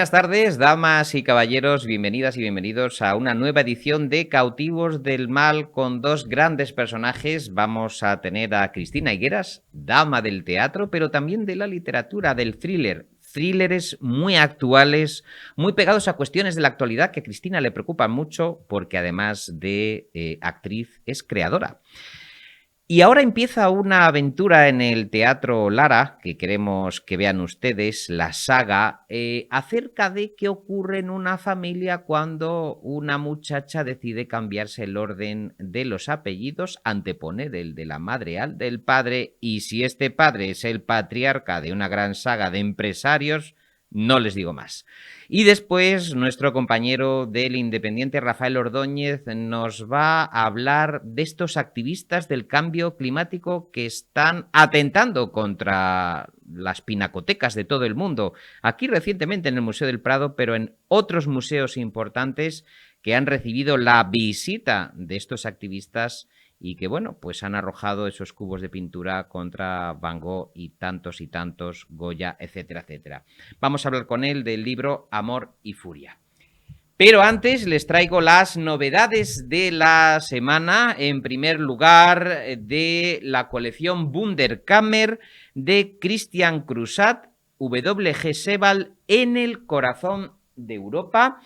Buenas tardes, damas y caballeros, bienvenidas y bienvenidos a una nueva edición de Cautivos del Mal con dos grandes personajes. Vamos a tener a Cristina Higueras, dama del teatro, pero también de la literatura, del thriller. Thrillers muy actuales, muy pegados a cuestiones de la actualidad que a Cristina le preocupan mucho porque además de actriz es creadora. Y ahora empieza una aventura en el Teatro Lara, que queremos que vean ustedes, la saga, acerca de qué ocurre en una familia cuando una muchacha decide cambiarse el orden de los apellidos, anteponer el de la madre al del padre, y si este padre es el patriarca de una gran saga de empresarios, no les digo más. Y después nuestro compañero del Independiente, Rafael Ordóñez, nos va a hablar de estos activistas del cambio climático que están atentando contra las pinacotecas de todo el mundo. Aquí recientemente en el Museo del Prado, pero en otros museos importantes que han recibido la visita de estos activistas y que, bueno, pues han arrojado esos cubos de pintura contra Van Gogh y tantos Goya, etcétera, etcétera. Vamos a hablar con él del libro Amor y Furia. Pero antes les traigo las novedades de la semana. En primer lugar, de la colección Wunderkammer de Christian Crusat, W.G. Sebald, En el corazón de Europa.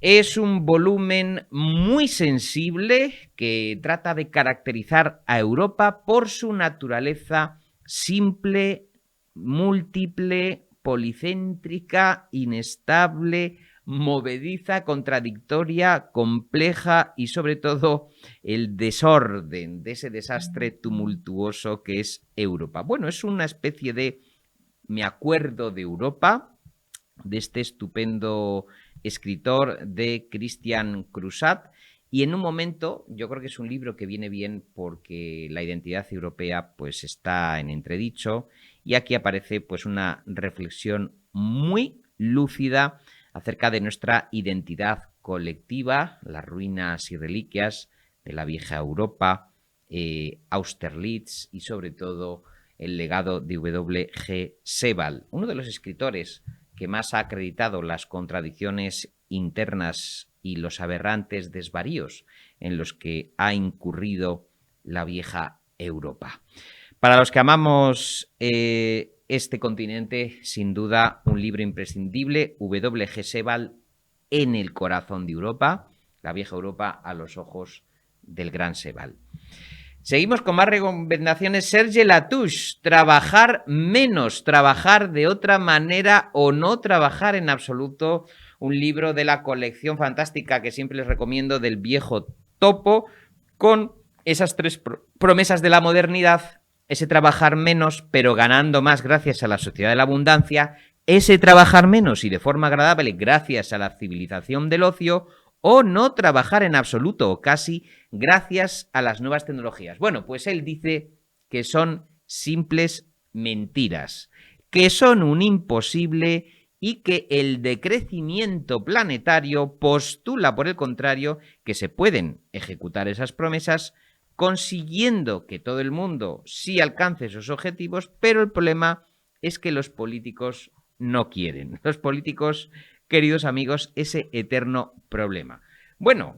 Es un volumen muy sensible que trata de caracterizar a Europa por su naturaleza simple, múltiple, policéntrica, inestable, movediza, contradictoria, compleja y sobre todo el desorden de ese desastre tumultuoso que es Europa. Bueno, es una especie de me acuerdo de Europa, de este estupendo escritor de Christian Crusat, y en un momento yo creo que es un libro que viene bien porque la identidad europea pues está en entredicho y aquí aparece pues una reflexión muy lúcida acerca de nuestra identidad colectiva, las ruinas y reliquias de la vieja Europa, Austerlitz y sobre todo el legado de W.G. Sebald, uno de los escritores que más ha acreditado las contradicciones internas y los aberrantes desvaríos en los que ha incurrido la vieja Europa. Para los que amamos este continente, sin duda, un libro imprescindible, W.G. Sebald, En el corazón de Europa, la vieja Europa a los ojos del gran Sebald. Seguimos con más recomendaciones. Serge Latouche, trabajar menos, trabajar de otra manera o no trabajar en absoluto. Un libro de la colección fantástica que siempre les recomiendo del viejo topo, con esas tres promesas de la modernidad, ese trabajar menos pero ganando más gracias a la sociedad de la abundancia, ese trabajar menos y de forma agradable gracias a la civilización del ocio, o no trabajar en absoluto o casi gracias a las nuevas tecnologías. Bueno, pues él dice que son simples mentiras, que son un imposible y que el decrecimiento planetario postula, por el contrario, que se pueden ejecutar esas promesas consiguiendo que todo el mundo sí alcance esos objetivos, pero el problema es que los políticos no quieren. Los políticos, queridos amigos, ese eterno problema. Bueno,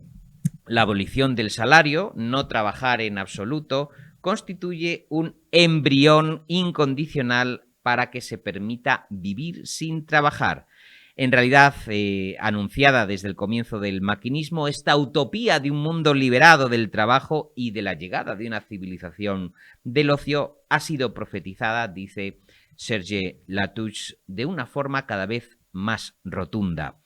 la abolición del salario, no trabajar en absoluto, constituye un embrión incondicional para que se permita vivir sin trabajar. En realidad, anunciada desde el comienzo del maquinismo, esta utopía de un mundo liberado del trabajo y de la llegada de una civilización del ocio ha sido profetizada, dice Serge Latouche, de una forma cada vez más rotunda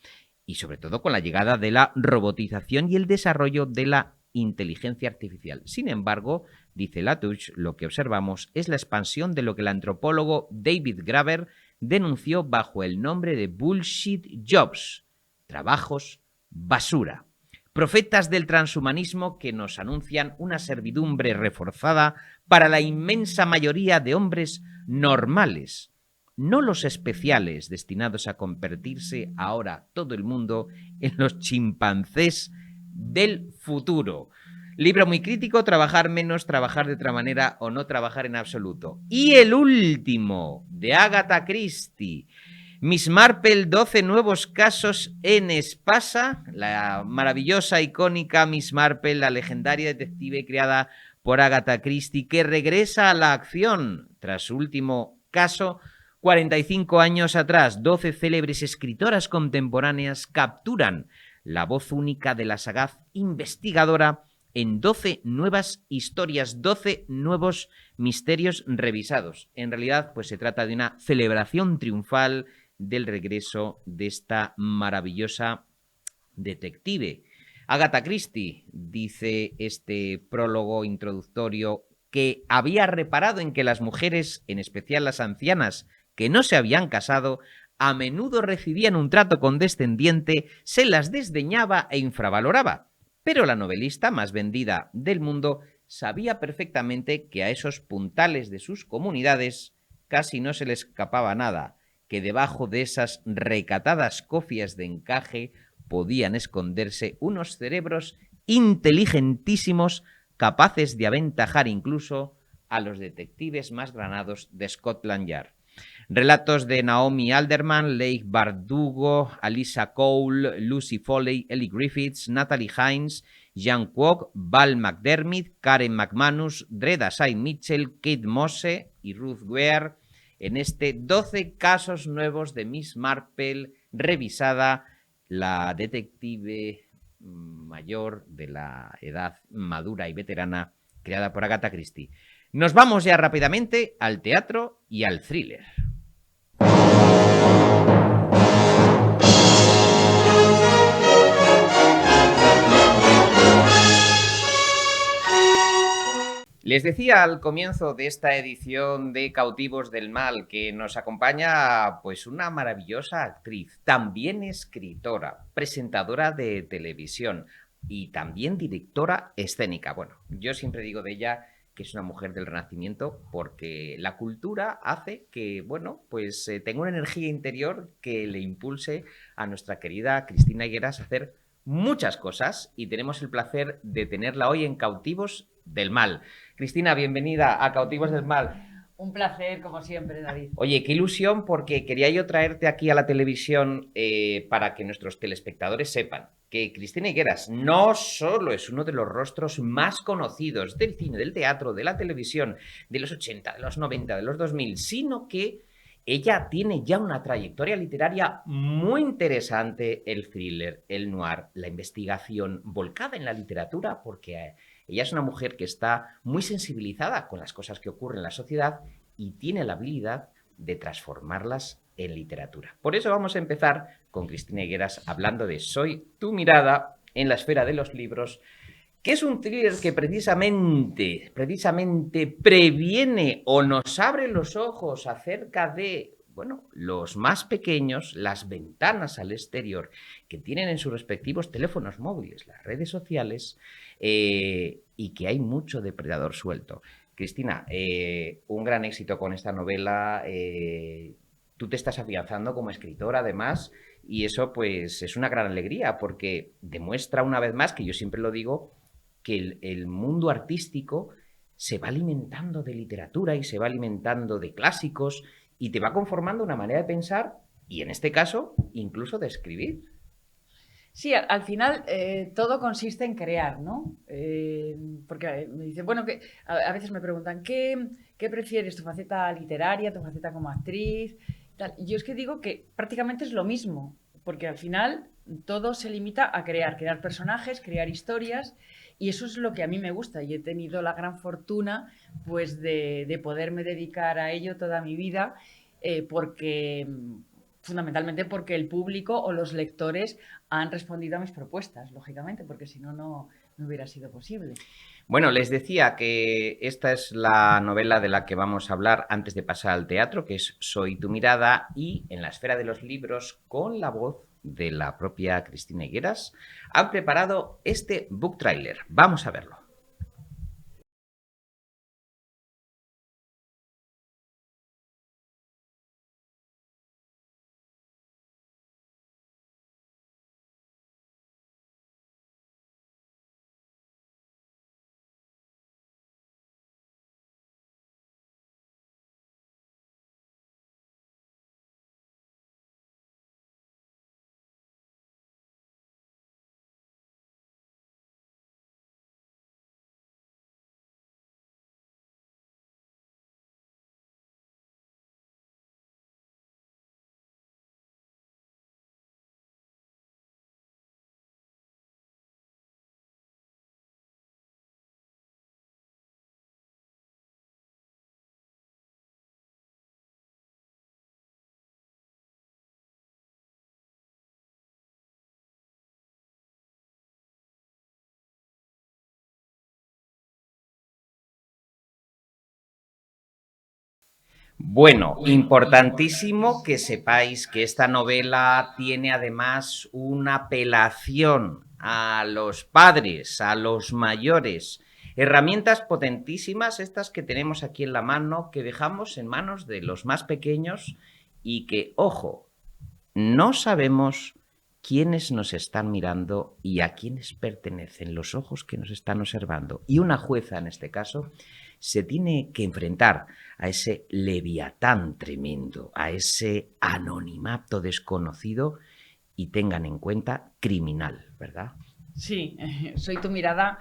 y sobre todo con la llegada de la robotización y el desarrollo de la inteligencia artificial. Sin embargo, dice Latouche, lo que observamos es la expansión de lo que el antropólogo David Graeber denunció bajo el nombre de bullshit jobs, trabajos basura. Profetas del transhumanismo que nos anuncian una servidumbre reforzada para la inmensa mayoría de hombres normales, no los especiales destinados a convertirse ahora todo el mundo en los chimpancés del futuro. Libro muy crítico, trabajar menos, trabajar de otra manera o no trabajar en absoluto. Y el último, de Agatha Christie, Miss Marple, 12 nuevos casos en Espasa. La maravillosa, icónica Miss Marple, la legendaria detective creada por Agatha Christie, que regresa a la acción tras su último caso. 45 años atrás, 12 célebres escritoras contemporáneas capturan la voz única de la sagaz investigadora en 12 nuevas historias, 12 nuevos misterios revisados. En realidad, pues se trata de una celebración triunfal del regreso de esta maravillosa detective. Agatha Christie, dice este prólogo introductorio, que había reparado en que las mujeres, en especial las ancianas, que no se habían casado, a menudo recibían un trato condescendiente, se las desdeñaba e infravaloraba. Pero la novelista más vendida del mundo sabía perfectamente que a esos puntales de sus comunidades casi no se les escapaba nada, que debajo de esas recatadas cofias de encaje podían esconderse unos cerebros inteligentísimos capaces de aventajar incluso a los detectives más granados de Scotland Yard. Relatos de Naomi Alderman, Leigh Bardugo, Alisa Cole, Lucy Foley, Ellie Griffiths, Natalie Hines, Jean Kwok, Val McDermott, Karen McManus, Dreda Said Mitchell, Kate Mosse y Ruth Ware en este 12 casos nuevos de Miss Marple revisada, la detective mayor de la edad madura y veterana creada por Agatha Christie. Nos vamos ya rápidamente al teatro y al thriller. Les decía al comienzo de esta edición de Cautivos del Mal que nos acompaña pues una maravillosa actriz, también escritora, presentadora de televisión y también directora escénica. Bueno, yo siempre digo de ella que es una mujer del Renacimiento porque la cultura hace que, bueno, pues tenga una energía interior que le impulse a nuestra querida Cristina Higueras a hacer muchas cosas y tenemos el placer de tenerla hoy en Cautivos del Mal. Cristina, bienvenida a Cautivos del Mal. Un placer, como siempre, David. Oye, qué ilusión porque quería yo traerte aquí a la televisión para que nuestros telespectadores sepan que Cristina Higueras no solo es uno de los rostros más conocidos del cine, del teatro, de la televisión, de los 80, de los 90, de los 2000, sino que ella tiene ya una trayectoria literaria muy interesante, el thriller, el noir, la investigación, volcada en la literatura, porque ella es una mujer que está muy sensibilizada con las cosas que ocurren en la sociedad y tiene la habilidad de transformarlas en literatura. Por eso vamos a empezar con Cristina Higueras hablando de Soy tu mirada en la esfera de los libros, que es un thriller que precisamente previene o nos abre los ojos acerca de, bueno, los más pequeños, las ventanas al exterior, que tienen en sus respectivos teléfonos móviles, las redes sociales, y que hay mucho depredador suelto. Cristina, un gran éxito con esta novela. Tú te estás afianzando como escritora, además, y eso pues es una gran alegría porque demuestra una vez más, que yo siempre lo digo, que el mundo artístico se va alimentando de literatura y se va alimentando de clásicos y te va conformando una manera de pensar y, en este caso, incluso de escribir. Sí, al final todo consiste en crear, ¿no? Porque me dicen, bueno, a veces me preguntan, ¿qué prefieres, tu faceta literaria, tu faceta como actriz? Tal. Y yo es que digo que prácticamente es lo mismo, porque al final todo se limita a crear personajes, crear historias, y eso es lo que a mí me gusta. Y he tenido la gran fortuna, pues, de poderme dedicar a ello toda mi vida, porque fundamentalmente porque el público o los lectores han respondido a mis propuestas, lógicamente, porque si no, no hubiera sido posible. Bueno, les decía que esta es la novela de la que vamos a hablar antes de pasar al teatro, que es Soy tu mirada, y en la esfera de los libros, con la voz de la propia Cristina Higueras, han preparado este book trailer. Vamos a verlo. Bueno, importantísimo que sepáis que esta novela tiene además una apelación a los padres, a los mayores. Herramientas potentísimas estas que tenemos aquí en la mano, que dejamos en manos de los más pequeños y que, ojo, no sabemos quiénes nos están mirando y a quiénes pertenecen los ojos que nos están observando. Y una jueza, en este caso, se tiene que enfrentar a ese leviatán tremendo, a ese anonimato desconocido y tengan en cuenta criminal, ¿verdad? Sí, Soy tu mirada.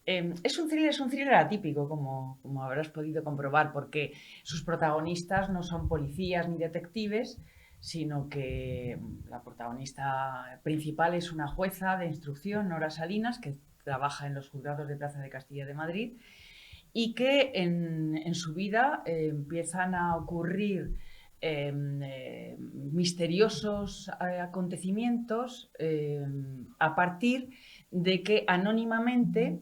Es un thriller atípico, como habrás podido comprobar, porque sus protagonistas no son policías ni detectives, sino que la protagonista principal es una jueza de instrucción, Nora Salinas, que trabaja en los juzgados de Plaza de Castilla de Madrid, y que en su vida empiezan a ocurrir misteriosos acontecimientos a partir de que anónimamente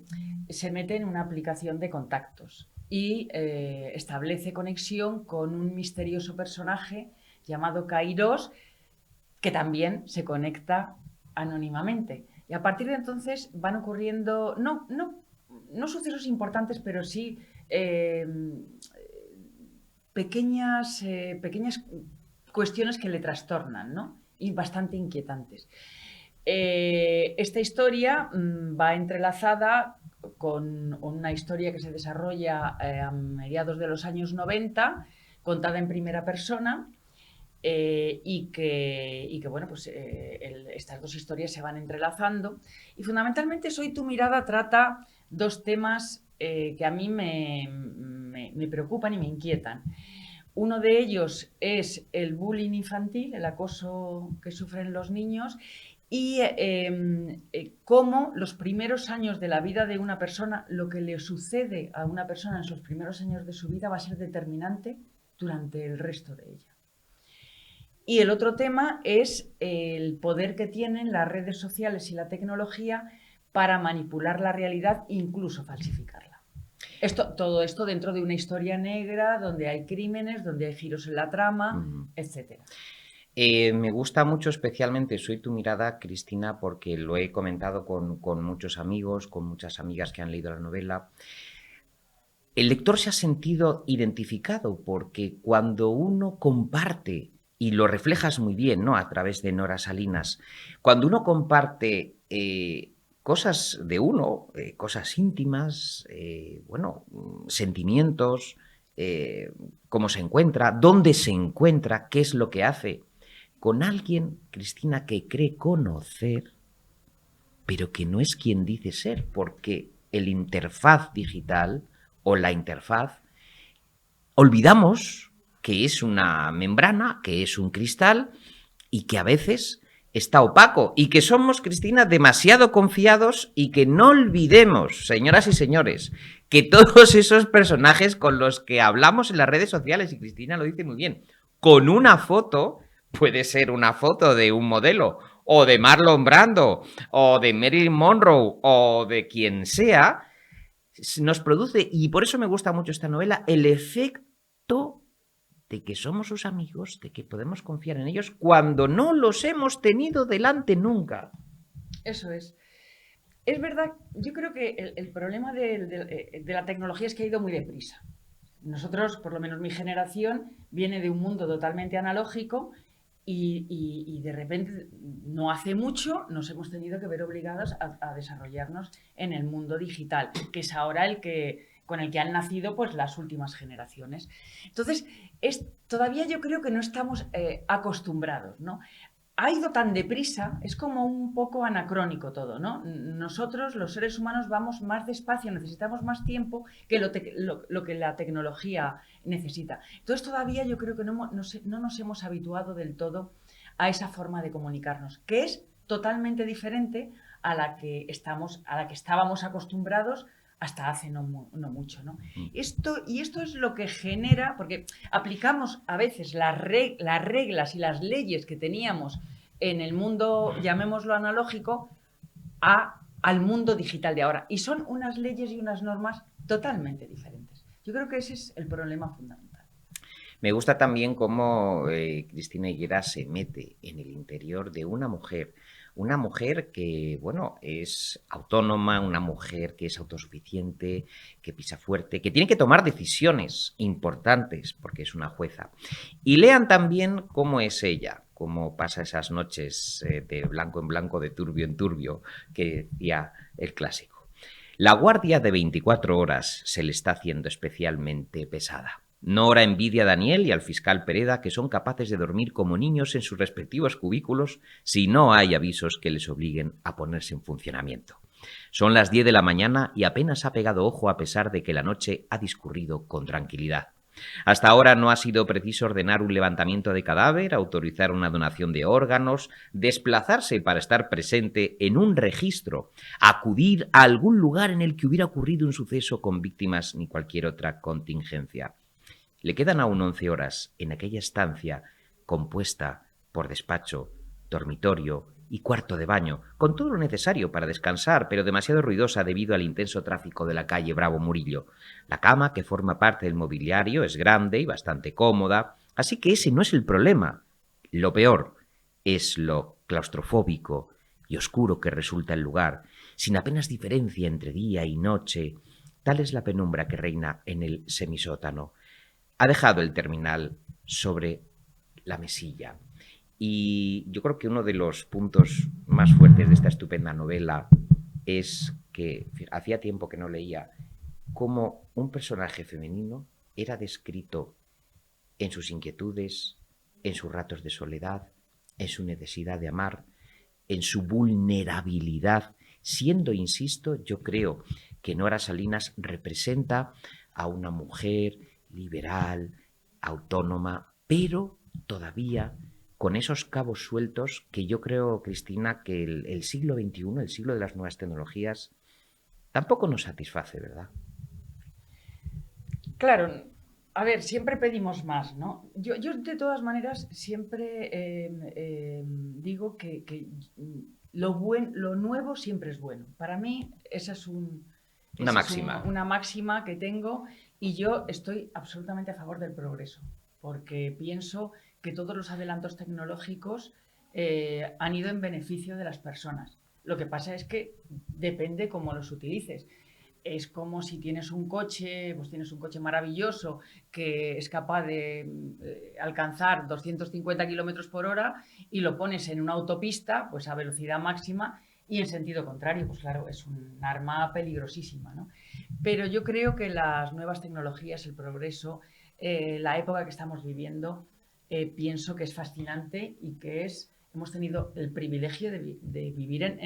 se mete en una aplicación de contactos y establece conexión con un misterioso personaje llamado Kairos, que también se conecta anónimamente. Y a partir de entonces van ocurriendo, no sucesos importantes, pero sí pequeñas cuestiones que le trastornan, ¿no? Y bastante inquietantes. Esta historia va entrelazada con una historia que se desarrolla a mediados de los años 90, contada en primera persona, y que bueno, pues estas dos historias se van entrelazando. Y fundamentalmente Soy tu mirada trata dos temas que a mí me preocupan y me inquietan. Uno de ellos es el bullying infantil, el acoso que sufren los niños, y cómo los primeros años de la vida de una persona, lo que le sucede a una persona en sus primeros años de su vida va a ser determinante durante el resto de ella. Y el otro tema es el poder que tienen las redes sociales y la tecnología para manipular la realidad e incluso falsificarla. Todo esto dentro de una historia negra, donde hay crímenes, donde hay giros en la trama, etc. Me gusta mucho especialmente Soy tu mirada, Cristina, porque lo he comentado con muchos amigos, con muchas amigas que han leído la novela. El lector se ha sentido identificado porque cuando uno comparte, y lo reflejas muy bien, ¿no?, a través de Nora Salinas, cuando uno comparte cosas de uno, cosas íntimas, bueno, sentimientos, cómo se encuentra, dónde se encuentra, qué es lo que hace, con alguien, Cristina, que cree conocer, pero que no es quien dice ser, porque el interfaz digital o la interfaz, olvidamos que es una membrana, que es un cristal y que a veces está opaco y que somos, Cristina, demasiado confiados y que no olvidemos, señoras y señores, que todos esos personajes con los que hablamos en las redes sociales, y Cristina lo dice muy bien, con una foto, puede ser una foto de un modelo o de Marlon Brando o de Marilyn Monroe o de quien sea, nos produce, y por eso me gusta mucho esta novela, el efecto de que somos sus amigos, de que podemos confiar en ellos cuando no los hemos tenido delante nunca. Eso es. Es verdad, yo creo que el problema de la tecnología es que ha ido muy deprisa. Nosotros, por lo menos mi generación, viene de un mundo totalmente analógico y de repente, no hace mucho, nos hemos tenido que ver obligados a desarrollarnos en el mundo digital, que es ahora con el que han nacido pues las últimas generaciones. Entonces, todavía yo creo que no estamos acostumbrados, ¿no? Ha ido tan deprisa, es como un poco anacrónico todo, ¿no? Nosotros, los seres humanos, vamos más despacio, necesitamos más tiempo que lo que la tecnología necesita. Entonces todavía yo creo que no nos hemos habituado del todo a esa forma de comunicarnos, que es totalmente diferente a la que estábamos acostumbrados hasta hace no mucho, ¿no? Esto es lo que genera, porque aplicamos a veces las reglas y las leyes que teníamos en el mundo, llamémoslo analógico, al mundo digital de ahora. Y son unas leyes y unas normas totalmente diferentes. Yo creo que ese es el problema fundamental. Me gusta también cómo Cristina Higuera se mete en el interior de una mujer que, bueno, es autónoma, una mujer que es autosuficiente, que pisa fuerte, que tiene que tomar decisiones importantes porque es una jueza. Y lean también cómo es ella, cómo pasa esas noches de blanco en blanco, de turbio en turbio, que decía el clásico. La guardia de 24 horas se le está haciendo especialmente pesada. No ora envidia a Daniel y al fiscal Pereda, que son capaces de dormir como niños en sus respectivos cubículos si no hay avisos que les obliguen a ponerse en funcionamiento. Son las 10 de la mañana y apenas ha pegado ojo a pesar de que la noche ha discurrido con tranquilidad. Hasta ahora no ha sido preciso ordenar un levantamiento de cadáver, autorizar una donación de órganos, desplazarse para estar presente en un registro, acudir a algún lugar en el que hubiera ocurrido un suceso con víctimas ni cualquier otra contingencia. Le quedan aún 11 horas en aquella estancia compuesta por despacho, dormitorio y cuarto de baño, con todo lo necesario para descansar, pero demasiado ruidosa debido al intenso tráfico de la calle Bravo Murillo. La cama, que forma parte del mobiliario, es grande y bastante cómoda, así que ese no es el problema. Lo peor es lo claustrofóbico y oscuro que resulta el lugar, sin apenas diferencia entre día y noche. Tal es la penumbra que reina en el semisótano. Ha dejado el terminal sobre la mesilla. Y yo creo que uno de los puntos más fuertes de esta estupenda novela es que hacía tiempo que no leía cómo un personaje femenino era descrito en sus inquietudes, en sus ratos de soledad, en su necesidad de amar, en su vulnerabilidad, siendo, insisto, yo creo que Nora Salinas representa a una mujer liberal, autónoma, pero todavía con esos cabos sueltos que yo creo, Cristina, que el siglo XXI, el siglo de las nuevas tecnologías, tampoco nos satisface, ¿verdad? Claro, a ver, siempre pedimos más, ¿no? Yo de todas maneras siempre digo que lo nuevo siempre es bueno. Para mí Una esa es máxima. una máxima que tengo y yo estoy absolutamente a favor del progreso, porque pienso que todos los adelantos tecnológicos han ido en beneficio de las personas. Lo que pasa es que depende cómo los utilices. Es como si tienes un coche, pues tienes un coche maravilloso que es capaz de alcanzar 250 kilómetros por hora y lo pones en una autopista, pues a velocidad máxima y en sentido contrario, pues claro, es un arma peligrosísima, ¿no? Pero yo creo que las nuevas tecnologías, el progreso, la época que estamos viviendo, pienso que es fascinante y que hemos tenido el privilegio de vivir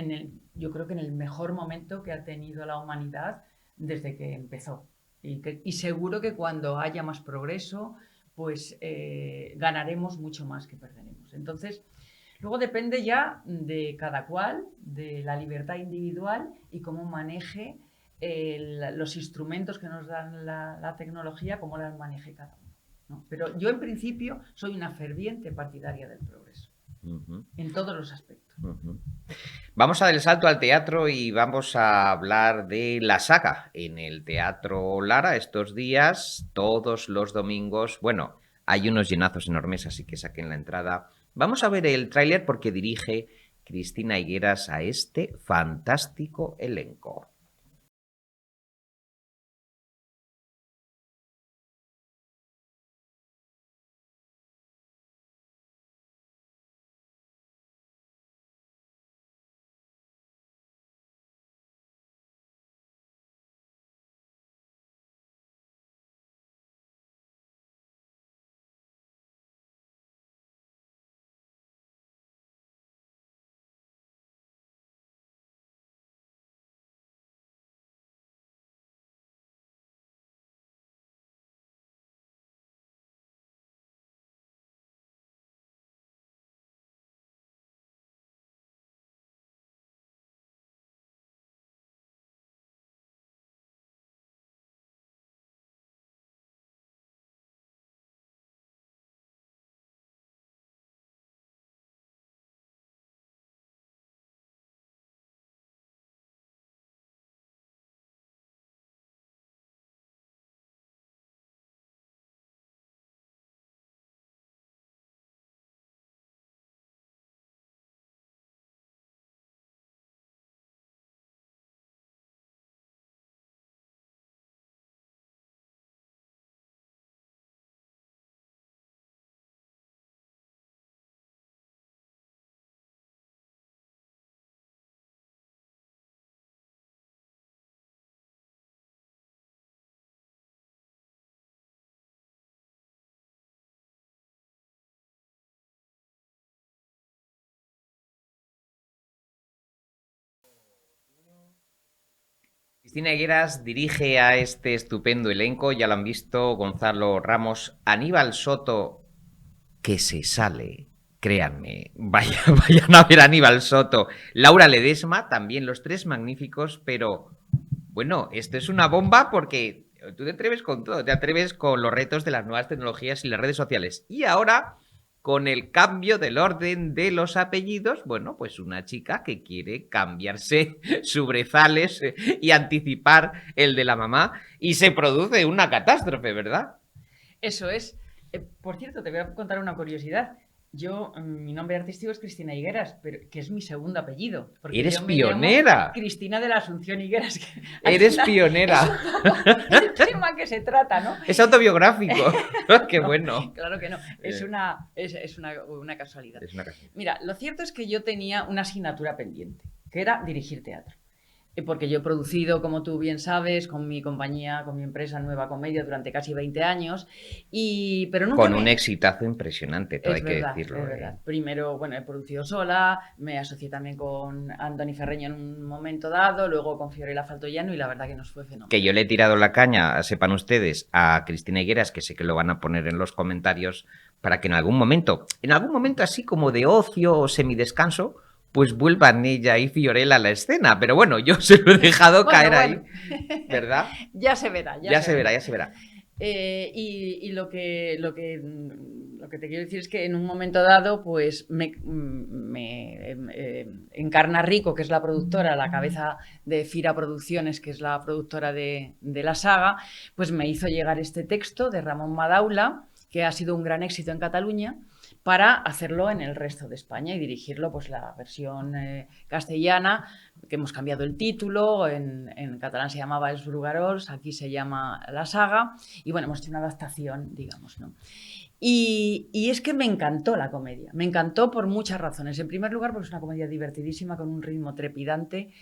yo creo que en el mejor momento que ha tenido la humanidad desde que empezó. Y seguro que cuando haya más progreso, pues ganaremos mucho más que perderemos. Entonces, luego depende ya de cada cual, de la libertad individual y cómo maneje los instrumentos que nos dan la tecnología, cómo las maneje cada uno, ¿no? Pero yo en principio soy una ferviente partidaria del progreso, Uh -huh. en todos los aspectos. Uh -huh. Vamos a dar el salto al teatro y vamos a hablar de la saga en el Teatro Lara estos días, todos los domingos. Bueno, hay unos llenazos enormes, así que saquen la entrada. Vamos a ver el tráiler porque dirige Cristina Higueras a este fantástico elenco. Cristina Higueras dirige a este estupendo elenco, ya lo han visto, Gonzalo Ramos, Aníbal Soto, que se sale, créanme, vayan a ver a Aníbal Soto, Laura Ledesma, también los tres magníficos, pero bueno, esto es una bomba porque tú te atreves con todo, te atreves con los retos de las nuevas tecnologías y las redes sociales. Y ahora, con el cambio del orden de los apellidos, bueno, pues una chica que quiere cambiarse su brezales y anticipar el de la mamá y se produce una catástrofe, ¿verdad? Eso es. Por cierto, te voy a contar una curiosidad. Yo, mi nombre artístico es Cristina Higueras, pero que es mi segundo apellido. Porque ¡Eres yo me llamo pionera! Cristina de la Asunción Higueras. Que ¡Eres pionera! Es un poco el tema que se trata, ¿no? Es autobiográfico. ¡Qué bueno! Claro que no. Es una casualidad. Es una canción. Mira, lo cierto es que yo tenía una asignatura pendiente, que era dirigir teatro. Porque yo he producido, como tú bien sabes, con mi compañía, con mi empresa Nueva Comedia durante casi 20 años, pero nunca Con un exitazo impresionante, todo hay que decirlo. Es verdad. Primero, bueno, he producido sola, me asocié también con Antoni Ferreño en un momento dado, luego con Fiorella Faltoyano y la verdad que nos fue fenomenal. Que yo le he tirado la caña, sepan ustedes, a Cristina Higueras, que sé que lo van a poner en los comentarios, para que en algún momento así como de ocio o semidescanso, pues vuelvan ella y Fiorella a la escena. Pero bueno, yo se lo he dejado caer ahí, ¿verdad? Ya se verá. Ya se verá. Y lo que te quiero decir es que en un momento dado, pues Encarna Rico, que es la productora, la cabeza de Fira Producciones, que es la productora de la saga, pues me hizo llegar este texto de Ramón Madaula, que ha sido un gran éxito en Cataluña, para hacerlo en el resto de España y dirigirlo, pues la versión castellana, que hemos cambiado el título, en catalán se llamaba Els Brugarols, aquí se llama La Saga, y bueno, hemos hecho una adaptación, digamos, ¿no? Y es que me encantó la comedia, me encantó por muchas razones. En primer lugar, porque es una comedia divertidísima, con un ritmo trepidante,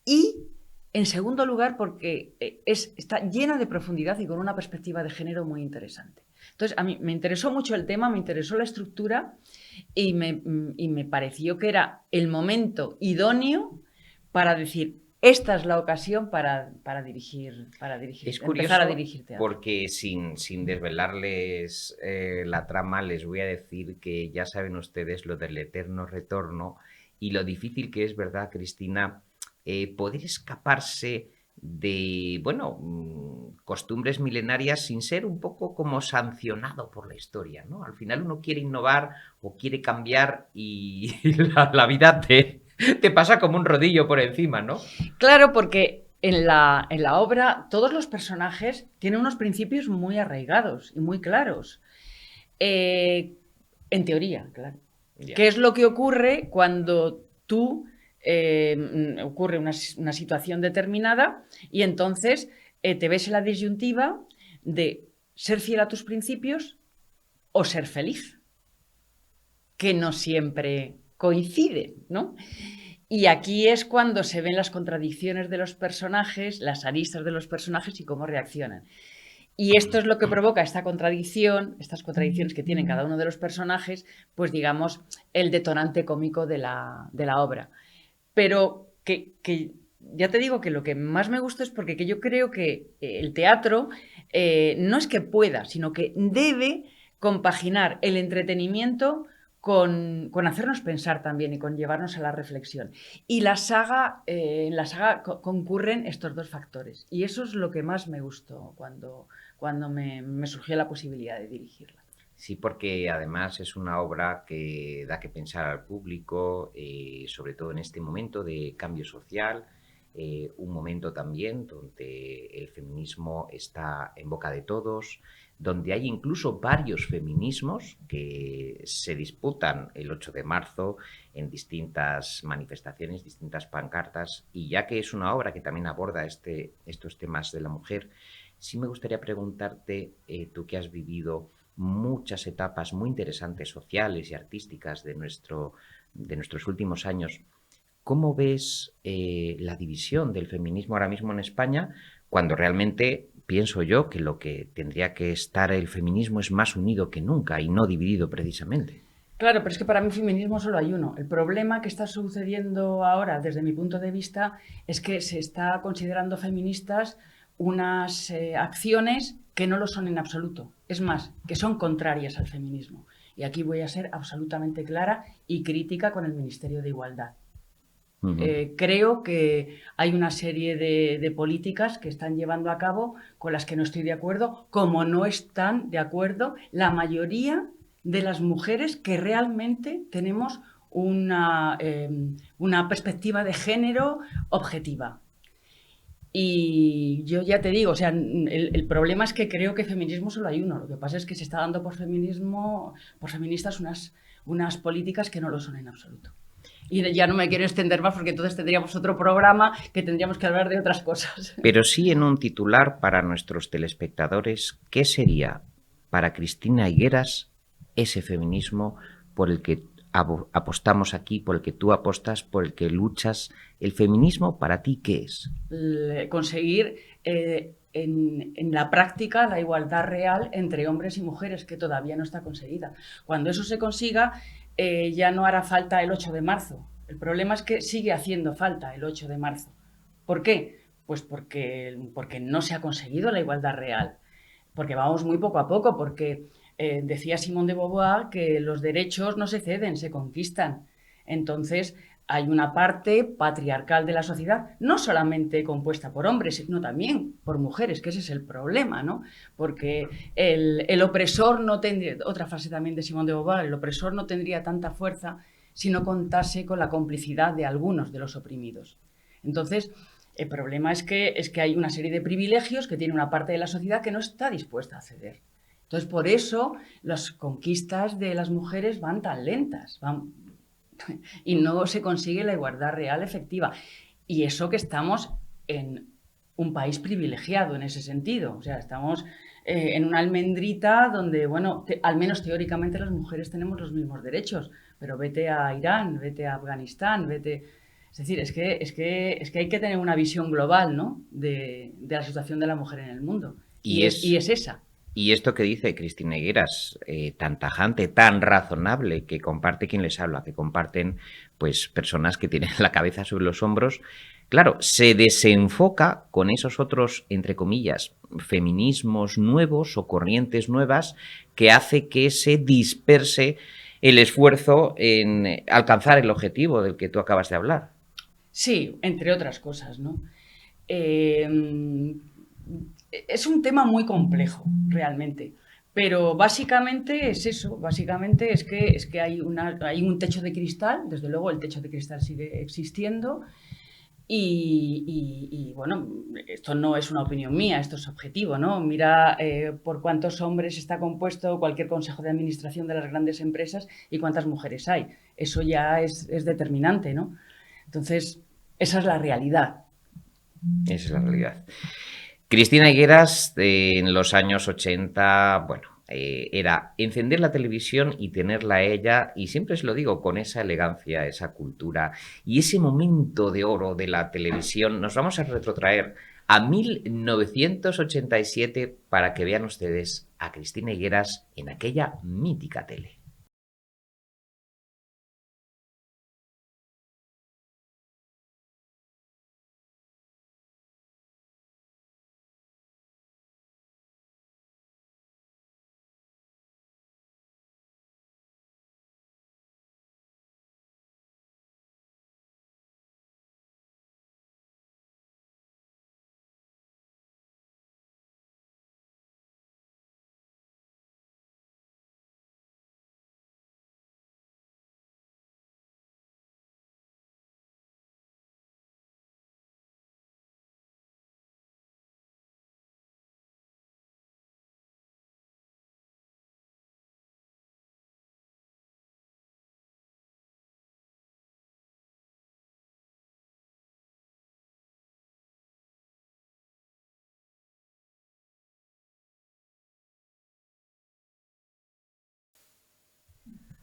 y en segundo lugar, porque está llena de profundidad y con una perspectiva de género muy interesante. Entonces, a mí me interesó mucho el tema, me interesó la estructura y me pareció que era el momento idóneo para decir, esta es la ocasión para dirigir, Es curioso, empezar a dirigir teatro. Porque sin desvelarles la trama, les voy a decir que ya saben ustedes lo del eterno retorno y lo difícil que es, ¿verdad, Cristina? Poder escaparse de, bueno, costumbres milenarias sin ser un poco como sancionado por la historia, ¿no? Al final uno quiere innovar o quiere cambiar y la vida te pasa como un rodillo por encima, ¿no? Claro, porque en la obra todos los personajes tienen unos principios muy arraigados y muy claros. En teoría, claro. Yeah. ¿Qué es lo que ocurre cuando tú ocurre una situación determinada y entonces te ves en la disyuntiva de ser fiel a tus principios o ser feliz? Que no siempre coincide, ¿no? Y aquí es cuando se ven las contradicciones de los personajes, las aristas de los personajes y cómo reaccionan. Y esto es lo que provoca esta contradicción, estas contradicciones que tienen cada uno de los personajes, pues digamos, el detonante cómico de la obra. Pero que ya te digo que lo que más me gusta es porque que yo creo que el teatro no es que pueda, sino que debe compaginar el entretenimiento con hacernos pensar también y con llevarnos a la reflexión. Y en la saga concurren estos dos factores. Y eso es lo que más me gustó cuando me surgió la posibilidad de dirigirla. Sí, porque además es una obra que da que pensar al público, sobre todo en este momento de cambio social, un momento también donde el feminismo está en boca de todos, donde hay incluso varios feminismos que se disputan el 8 de marzo en distintas manifestaciones, distintas pancartas, y ya que es una obra que también aborda estos temas de la mujer, sí me gustaría preguntarte, tú que has vivido muchas etapas muy interesantes sociales y artísticas de nuestros últimos años, ¿cómo ves la división del feminismo ahora mismo en España cuando realmente pienso yo que lo que tendría que estar el feminismo es más unido que nunca y no dividido precisamente? Claro, pero es que para mí feminismo solo hay uno. El problema que está sucediendo ahora, desde mi punto de vista, es que se está considerando feministas unas acciones que no lo son en absoluto. Es más, que son contrarias al feminismo. Y aquí voy a ser absolutamente clara y crítica con el Ministerio de Igualdad. Ujú. Creo que hay una serie de políticas que están llevando a cabo con las que no estoy de acuerdo, como no están de acuerdo la mayoría de las mujeres que realmente tenemos una perspectiva de género objetiva. Y yo ya te digo, o sea, el problema es que creo que feminismo solo hay uno. Lo que pasa es que se está dando por feminismo, por feministas, unas políticas que no lo son en absoluto. Y ya no me quiero extender más porque entonces tendríamos otro programa que tendríamos que hablar de otras cosas. Pero sí en un titular para nuestros telespectadores, ¿qué sería para Cristina Higueras ese feminismo por el que apostamos aquí, por el que tú apostas, por el que luchas? ¿El feminismo para ti qué es? Conseguir en la práctica la igualdad real entre hombres y mujeres, que todavía no está conseguida. Cuando eso se consiga, ya no hará falta el 8 de marzo. El problema es que sigue haciendo falta el 8 de marzo. ¿Por qué? Pues porque no se ha conseguido la igualdad real. Porque vamos muy poco a poco, porque decía Simone de Beauvoir que los derechos no se ceden, se conquistan. Entonces, hay una parte patriarcal de la sociedad, no solamente compuesta por hombres, sino también por mujeres, que ese es el problema, ¿no? Porque el opresor no tendría, otra frase también de Simone de Beauvoir, el opresor no tendría tanta fuerza si no contase con la complicidad de algunos de los oprimidos. Entonces, el problema es que hay una serie de privilegios que tiene una parte de la sociedad que no está dispuesta a ceder. Entonces, por eso las conquistas de las mujeres van tan lentas y no se consigue la igualdad real efectiva. Y eso que estamos en un país privilegiado en ese sentido. O sea, estamos en una almendrita donde, bueno, al menos teóricamente las mujeres tenemos los mismos derechos, pero vete a Irán, vete a Afganistán, vete... Es decir, es que hay que tener una visión global, ¿no? De la situación de la mujer en el mundo. Y Y es es esa. Y esto que dice Cristina Higueras, tan tajante, tan razonable, que comparte quien les habla, que comparten pues personas que tienen la cabeza sobre los hombros, claro, se desenfoca con esos otros, entre comillas, feminismos nuevos o corrientes nuevas que hace que se disperse el esfuerzo en alcanzar el objetivo del que tú acabas de hablar. Sí, entre otras cosas, ¿no? Eh, es un tema muy complejo, realmente. Pero básicamente es eso, básicamente es que hay un techo de cristal, desde luego el techo de cristal sigue existiendo bueno, esto no es una opinión mía, esto es objetivo, ¿no? Mira por cuántos hombres está compuesto cualquier consejo de administración de las grandes empresas y cuántas mujeres hay. Eso ya es determinante, ¿no? Entonces, esa es la realidad. Esa es la realidad. Cristina Higueras, en los años 80, bueno, era encender la televisión y tenerla a ella, y siempre se lo digo, con esa elegancia, esa cultura y ese momento de oro de la televisión. Nos vamos a retrotraer a 1987 para que vean ustedes a Cristina Higueras en aquella mítica tele.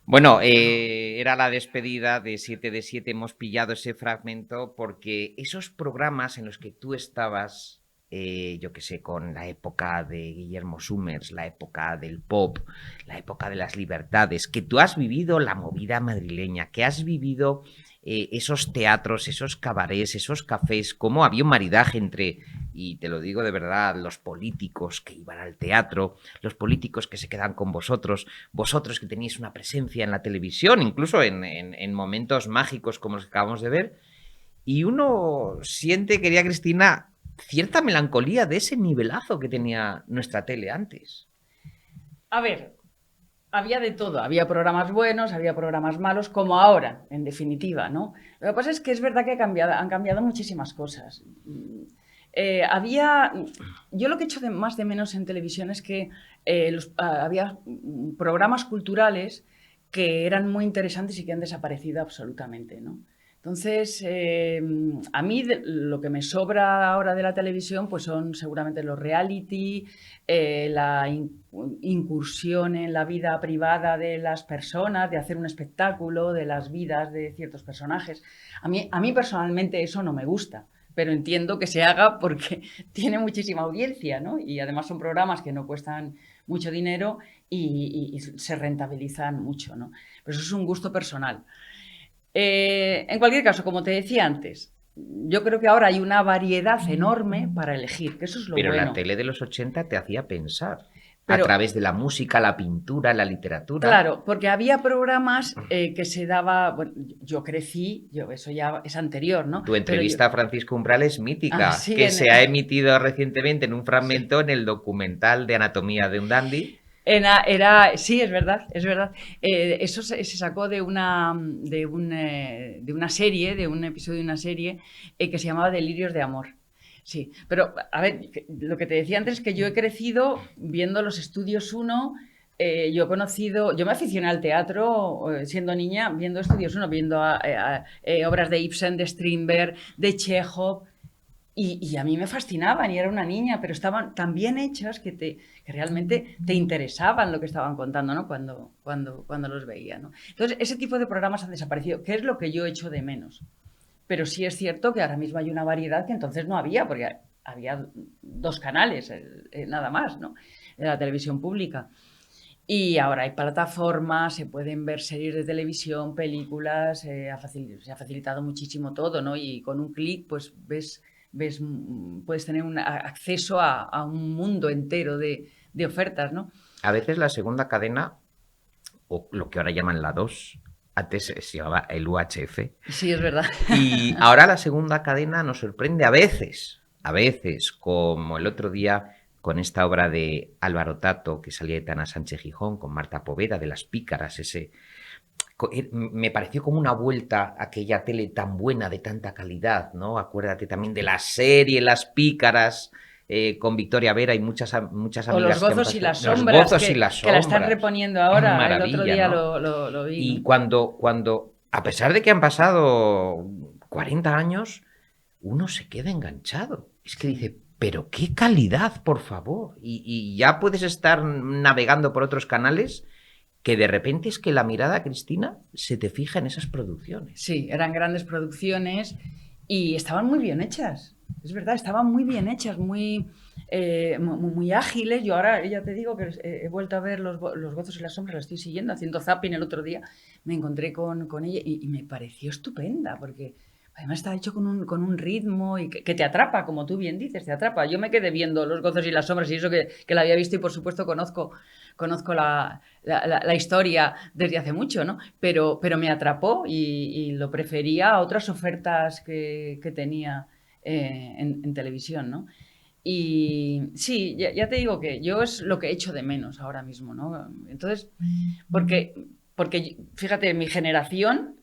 Bueno, era la despedida de 7 de 7. Hemos pillado ese fragmento porque esos programas en los que tú estabas yo qué sé, con la época de Guillermo Summers, la época del pop, la época de las libertades, que tú has vivido la movida madrileña, que has vivido esos teatros, esos cabarets, esos cafés, cómo había un maridaje entre, y te lo digo de verdad, los políticos que iban al teatro, los políticos que se quedan con vosotros, vosotros que teníais una presencia en la televisión, incluso en momentos mágicos como los que acabamos de ver, y uno siente, querida Cristina, cierta melancolía de ese nivelazo que tenía nuestra tele antes. A ver, había de todo, había programas buenos, había programas malos, como ahora, en definitiva, ¿no? Lo que pasa es que es verdad que han cambiado muchísimas cosas. Había, yo lo que echo más de menos en televisión es que había programas culturales que eran muy interesantes y que han desaparecido absolutamente, ¿no? Entonces, a mí lo que me sobra ahora de la televisión pues son seguramente los reality, la incursión en la vida privada de las personas, de hacer un espectáculo de las vidas de ciertos personajes. A mí personalmente eso no me gusta, pero entiendo que se haga porque tiene muchísima audiencia, ¿no? Y además son programas que no cuestan mucho dinero y se rentabilizan mucho, ¿no? Pero eso es un gusto personal. En cualquier caso, como te decía antes, yo creo que ahora hay una variedad enorme para elegir, que eso es lo Pero bueno. la tele de los 80 te hacía pensar a Pero, través de la música, la pintura, la literatura. claro, porque había programas que se daba. Bueno, yo crecí, eso ya es anterior, ¿no? Tu entrevista a Francisco Umbral es mítica, Sí, que se ha emitido recientemente en un fragmento sí. en el documental de Anatomía de un Dandy. Sí, es verdad, es verdad. Eso se sacó de una serie, de un episodio de una serie que se llamaba Delirios de Amor. Sí, pero a ver, lo que te decía antes es que yo he crecido viendo los Estudios 1. Yo me aficioné al teatro siendo niña, viendo Estudios 1, viendo obras de Ibsen, de Strindberg, de Chekhov. Y a mí me fascinaban y era una niña, pero estaban tan bien hechas que realmente te interesaban lo que estaban contando, ¿no? Cuando los veía, ¿no? Entonces, ese tipo de programas han desaparecido, que es lo que yo echo de menos. Pero sí es cierto que ahora mismo hay una variedad que entonces no había, porque había dos canales, nada más, ¿no? De la televisión pública. Y ahora hay plataformas, se pueden ver series de televisión, películas, se ha facilitado muchísimo todo, ¿no? Y con un clic, pues puedes tener un acceso a un mundo entero de ofertas, ¿no? A veces la segunda cadena, o lo que ahora llaman la 2, antes se llamaba el UHF, Sí, es verdad. y ahora la segunda cadena nos sorprende a veces, como el otro día con esta obra de Álvaro Tato, que salía de Tana Sánchez Gijón, con Marta Poveda, de Las Pícaras, me pareció como una vuelta a aquella tele tan buena, de tanta calidad, ¿no? Acuérdate también de la serie Las Pícaras, con Victoria Vera y muchas O Los amigas que han gozos y pasado. las Los sombras, gozos y las que la están sombras. reponiendo ahora. El otro Maravilla, día ¿no? lo vi, Y ¿no? cuando, a pesar de que han pasado 40 años, uno se queda enganchado. Es que dice, pero qué calidad, por favor. Y ya puedes estar navegando por otros canales que de repente es que la mirada, Cristina, se te fija en esas producciones. Sí, eran grandes producciones y estaban muy bien hechas. Es verdad, estaban muy bien hechas, muy ágiles. Yo ahora ya te digo que he vuelto a ver los gozos y las sombras, la estoy siguiendo, haciendo zapping el otro día. Me encontré con ella y me pareció estupenda porque además está hecho con un ritmo y que te atrapa, como tú bien dices, te atrapa. Yo me quedé viendo los gozos y las sombras y eso que la había visto y por supuesto conozco la historia desde hace mucho, ¿no? Pero me atrapó y lo prefería a otras ofertas que tenía en televisión, ¿no? Y sí, ya te digo que yo es lo que echo de menos ahora mismo, ¿no? Entonces, porque fíjate, mi generación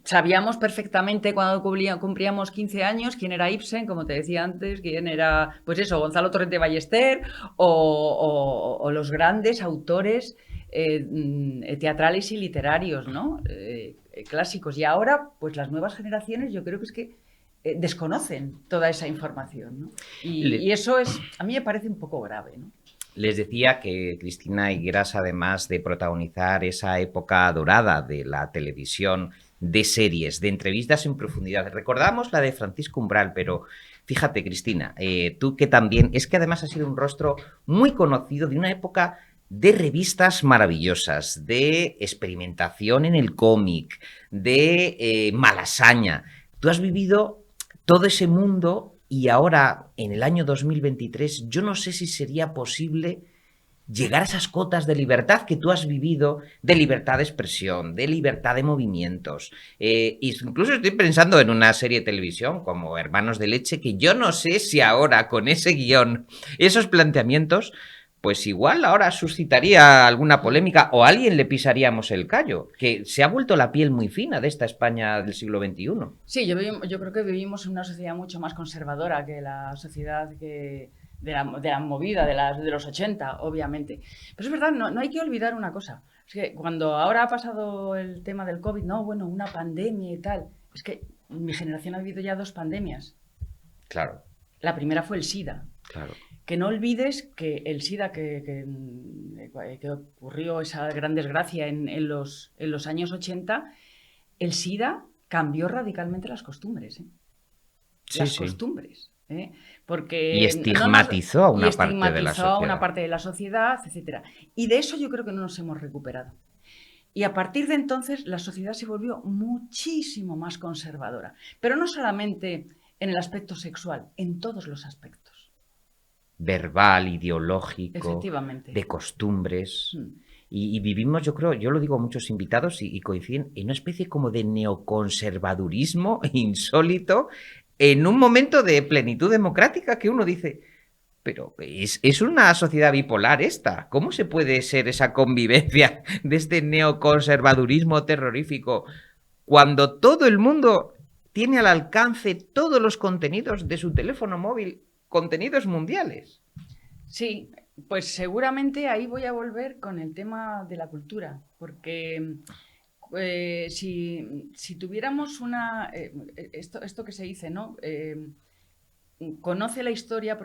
sabíamos perfectamente cuando cumplíamos 15 años quién era Ibsen, como te decía antes, quién era, pues eso, Gonzalo Torrente Ballester o los grandes autores teatrales y literarios, ¿no? Clásicos. Y ahora, pues las nuevas generaciones yo creo que es que desconocen toda esa información, ¿no? Y eso a mí me parece un poco grave, ¿no? Les decía que Cristina Higueras, además de protagonizar esa época dorada de la televisión de series, de entrevistas en profundidad. Recordamos la de Francisco Umbral, pero fíjate, Cristina, tú que también, es que además has sido un rostro muy conocido de una época de revistas maravillosas, de experimentación en el cómic, de malasaña. Tú has vivido todo ese mundo y ahora, en el año 2023, yo no sé si sería posible llegar a esas cotas de libertad que tú has vivido, de libertad de expresión, de libertad de movimientos. Incluso estoy pensando en una serie de televisión como Hermanos de Leche, que yo no sé si ahora con ese guión, esos planteamientos, pues igual ahora suscitaría alguna polémica o a alguien le pisaríamos el callo, que se ha vuelto la piel muy fina de esta España del siglo XXI. Sí, yo creo que vivimos en una sociedad mucho más conservadora que la sociedad de la movida de los 80, obviamente. Pero es verdad, no hay que olvidar una cosa. Es que cuando ahora ha pasado el tema del COVID, no, bueno, una pandemia y tal, es que mi generación ha vivido ya 2 pandemias. Claro, La primera fue el SIDA. claro. Que no olvides que el SIDA que ocurrió esa gran desgracia en los años 80, el SIDA cambió radicalmente las costumbres. Sí, Las sí. costumbres. Y Porque estigmatizó a y una parte de la estigmatizó a una sociedad. parte de la sociedad, etcétera. Y de eso yo creo que no nos hemos recuperado. Y a partir de entonces la sociedad se volvió muchísimo más conservadora. Pero no solamente en el aspecto sexual, en todos los aspectos. Verbal, ideológico, Efectivamente. de costumbres. Mm. Y vivimos, yo creo, yo lo digo a muchos invitados y coinciden en una especie como de neoconservadurismo insólito en un momento de plenitud democrática que uno dice, pero es una sociedad bipolar esta. ¿Cómo se puede ser esa convivencia de este neoconservadurismo terrorífico cuando todo el mundo tiene al alcance todos los contenidos de su teléfono móvil, contenidos mundiales? Sí, pues seguramente ahí voy a volver con el tema de la cultura, porque si tuviéramos esto que se dice, ¿no? Conoce la historia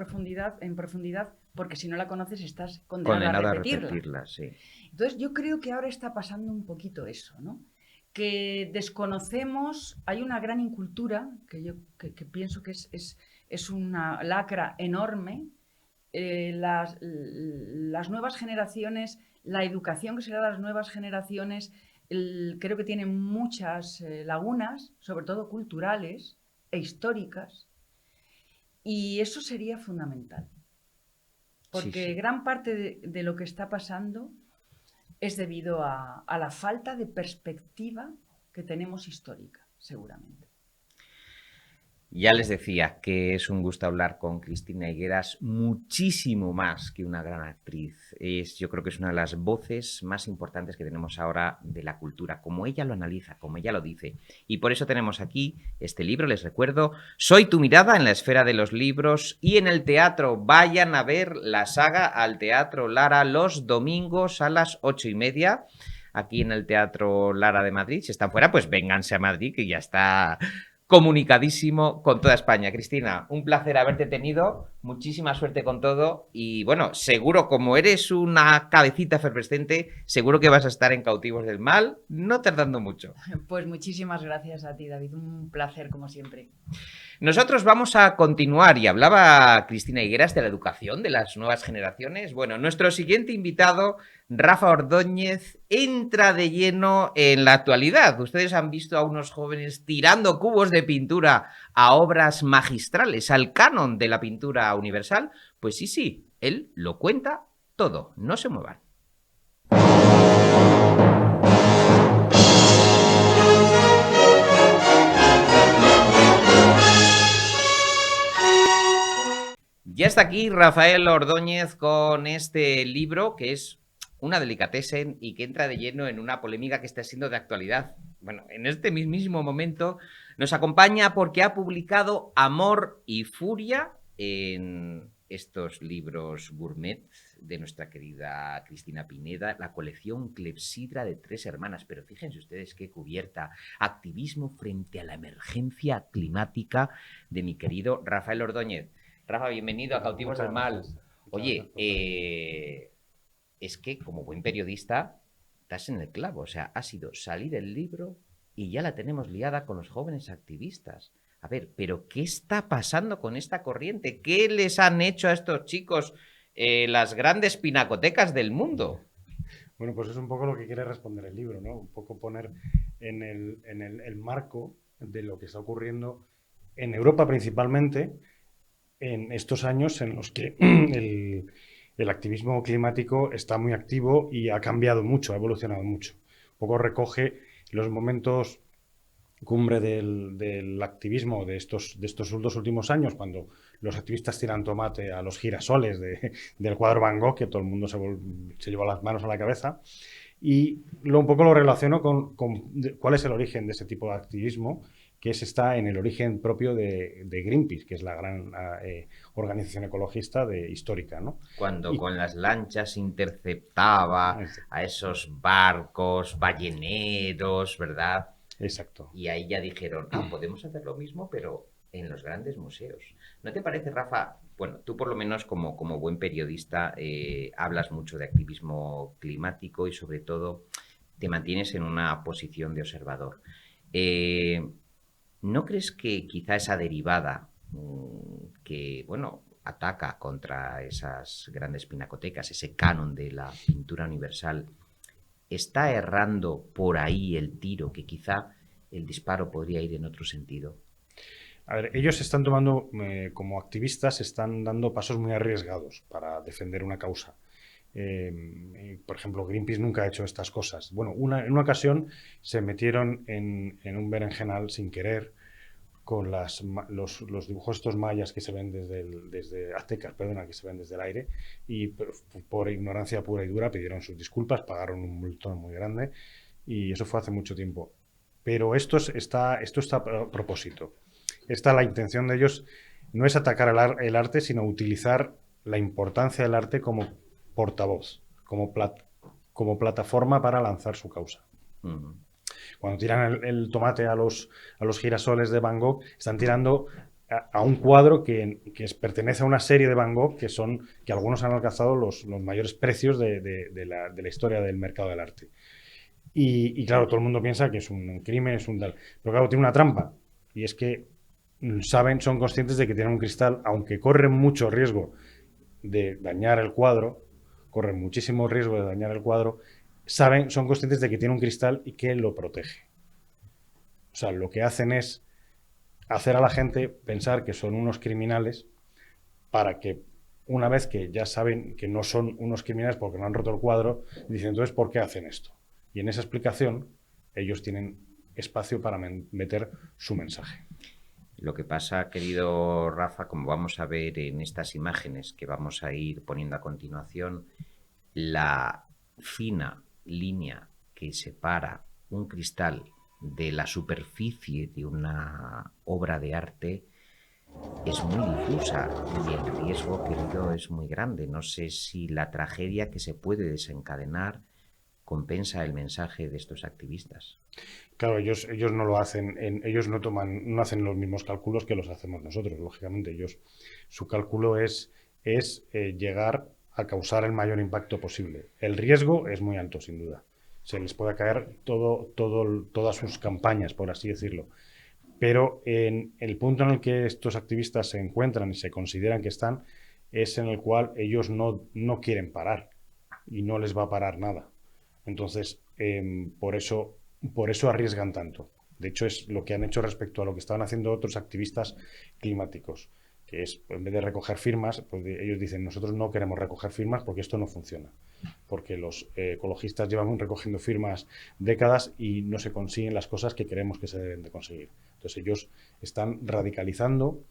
en profundidad, porque si no la conoces estás condenado a Condenado a repetirla. repetirla, sí. Entonces yo creo que ahora está pasando un poquito eso, ¿no? Que desconocemos, hay una gran incultura, que pienso que es una lacra enorme. Las nuevas generaciones, la educación que se da a las nuevas generaciones, creo que tiene muchas lagunas, sobre todo culturales e históricas, y eso sería fundamental, Sí, porque sí. gran parte de lo que está pasando es debido a la falta de perspectiva que tenemos histórica, seguramente. Ya les decía que es un gusto hablar con Cristina Higueras, muchísimo más que una gran actriz. Yo creo que es una de las voces más importantes que tenemos ahora de la cultura, como ella lo analiza, como ella lo dice. Y por eso tenemos aquí este libro, les recuerdo, Soy tu mirada en la esfera de los libros y en el teatro. Vayan a ver la saga al Teatro Lara los domingos a las 8:30. Aquí en el Teatro Lara de Madrid. Si están fuera, pues vénganse a Madrid, que ya está comunicadísimo con toda España. Cristina, un placer haberte tenido, muchísima suerte con todo y bueno, seguro como eres una cabecita efervescente, seguro que vas a estar en Cautivos del Mal, no tardando mucho. Pues muchísimas gracias a ti, David, un placer como siempre. Nosotros vamos a continuar y hablaba Cristina Higueras de la educación de las nuevas generaciones. Bueno, nuestro siguiente invitado, Rafa Ordóñez, entra de lleno en la actualidad. Ustedes han visto a unos jóvenes tirando cubos de pintura a obras magistrales, al canon de la pintura universal. Pues sí, sí, él lo cuenta todo. No se muevan. Ya está aquí Rafael Ordóñez con este libro que es una delicatessen y que entra de lleno en una polémica que está siendo de actualidad. Bueno, en este mismo momento nos acompaña porque ha publicado Amor y Furia en estos libros gourmet de nuestra querida Cristina Pineda, la colección Clepsidra de 3 hermanas. Pero fíjense ustedes qué cubierta, activismo frente a la emergencia climática de mi querido Rafael Ordóñez. Rafa, bienvenido a Cautivos del Mal. Oye, es que como buen periodista estás en el clavo. O sea, ha sido salir el libro y ya la tenemos liada con los jóvenes activistas. A ver, pero ¿qué está pasando con esta corriente? ¿Qué les han hecho a estos chicos las grandes pinacotecas del mundo? Bueno, pues es un poco lo que quiere responder el libro, ¿no? Un poco poner en el marco de lo que está ocurriendo en Europa principalmente en estos años en los que el activismo climático está muy activo y ha cambiado mucho, ha evolucionado mucho. Un poco recoge los momentos cumbre del activismo de estos dos últimos años, cuando los activistas tiran tomate a los girasoles del cuadro Van Gogh, que todo el mundo se llevó las manos a la cabeza, y un poco lo relaciono con cuál es el origen de ese tipo de activismo, que está en el origen propio de Greenpeace, que es la gran organización ecologista histórica, ¿no? Cuando con las lanchas interceptaba a esos barcos balleneros, ¿verdad? Exacto. Y ahí ya dijeron, podemos hacer lo mismo, pero en los grandes museos. ¿No te parece, Rafa? Bueno, tú por lo menos como buen periodista hablas mucho de activismo climático y sobre todo te mantienes en una posición de observador. ¿No crees que quizá esa derivada que, bueno, ataca contra esas grandes pinacotecas, ese canon de la pintura universal, está errando por ahí el tiro, que quizá el disparo podría ir en otro sentido? A ver, ellos están tomando, como activistas, están dando pasos muy arriesgados para defender una causa. Por ejemplo, Greenpeace nunca ha hecho estas cosas. Bueno, en una ocasión se metieron en un berenjenal sin querer con los dibujos estos mayas que se ven desde aztecas, perdona, que se ven desde el aire, y por ignorancia pura y dura pidieron sus disculpas, pagaron un multón muy grande, y eso fue hace mucho tiempo. Pero esto está a propósito. La intención de ellos no es atacar el arte, sino utilizar la importancia del arte como portavoz, como plataforma para lanzar su causa. Uh-huh. Cuando tiran el tomate a los girasoles de Van Gogh, están tirando a un cuadro que pertenece a una serie de Van Gogh que algunos han alcanzado los mayores precios de la historia del mercado del arte. Y claro, todo el mundo piensa que es un crimen, es un tal. Pero claro, tiene una trampa. Y es que son conscientes de que tienen un cristal, aunque corren mucho riesgo de dañar el cuadro, corren muchísimo riesgo de dañar el cuadro, son conscientes de que tiene un cristal y que lo protege. O sea, lo que hacen es hacer a la gente pensar que son unos criminales para que una vez que ya saben que no son unos criminales porque no han roto el cuadro, dicen, entonces, ¿por qué hacen esto? Y en esa explicación ellos tienen espacio para meter su mensaje. Lo que pasa, querido Rafa, como vamos a ver en estas imágenes que vamos a ir poniendo a continuación, la fina línea que separa un cristal de la superficie de una obra de arte es muy difusa y el riesgo, querido, es muy grande. No sé si la tragedia que se puede desencadenar compensa el mensaje de estos activistas. Claro, ellos no lo hacen, ellos no hacen los mismos cálculos que los hacemos nosotros, lógicamente. Su cálculo es llegar a causar el mayor impacto posible. El riesgo es muy alto, sin duda. Se les puede caer todas sus campañas, por así decirlo. Pero en el punto en el que estos activistas se encuentran y se consideran que están, es en el cual ellos no quieren parar y no les va a parar nada. Entonces, por eso arriesgan tanto. De hecho, es lo que han hecho respecto a lo que estaban haciendo otros activistas climáticos, que es, en vez de recoger firmas, pues ellos dicen, nosotros no queremos recoger firmas porque esto no funciona. Porque los ecologistas llevan recogiendo firmas décadas y no se consiguen las cosas que creemos que se deben de conseguir. Entonces, ellos están radicalizando,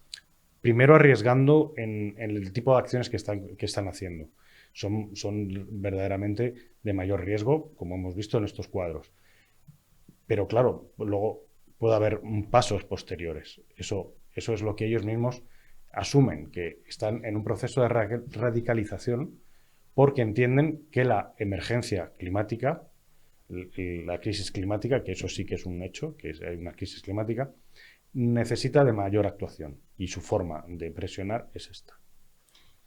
primero arriesgando en el tipo de acciones que están haciendo. Son verdaderamente de mayor riesgo, como hemos visto en estos cuadros. Pero claro, luego puede haber pasos posteriores. Eso es lo que ellos mismos asumen, que están en un proceso de radicalización porque entienden que la emergencia climática, la crisis climática, que eso sí que es un hecho, que hay una crisis climática, necesita de mayor actuación y su forma de presionar es esta.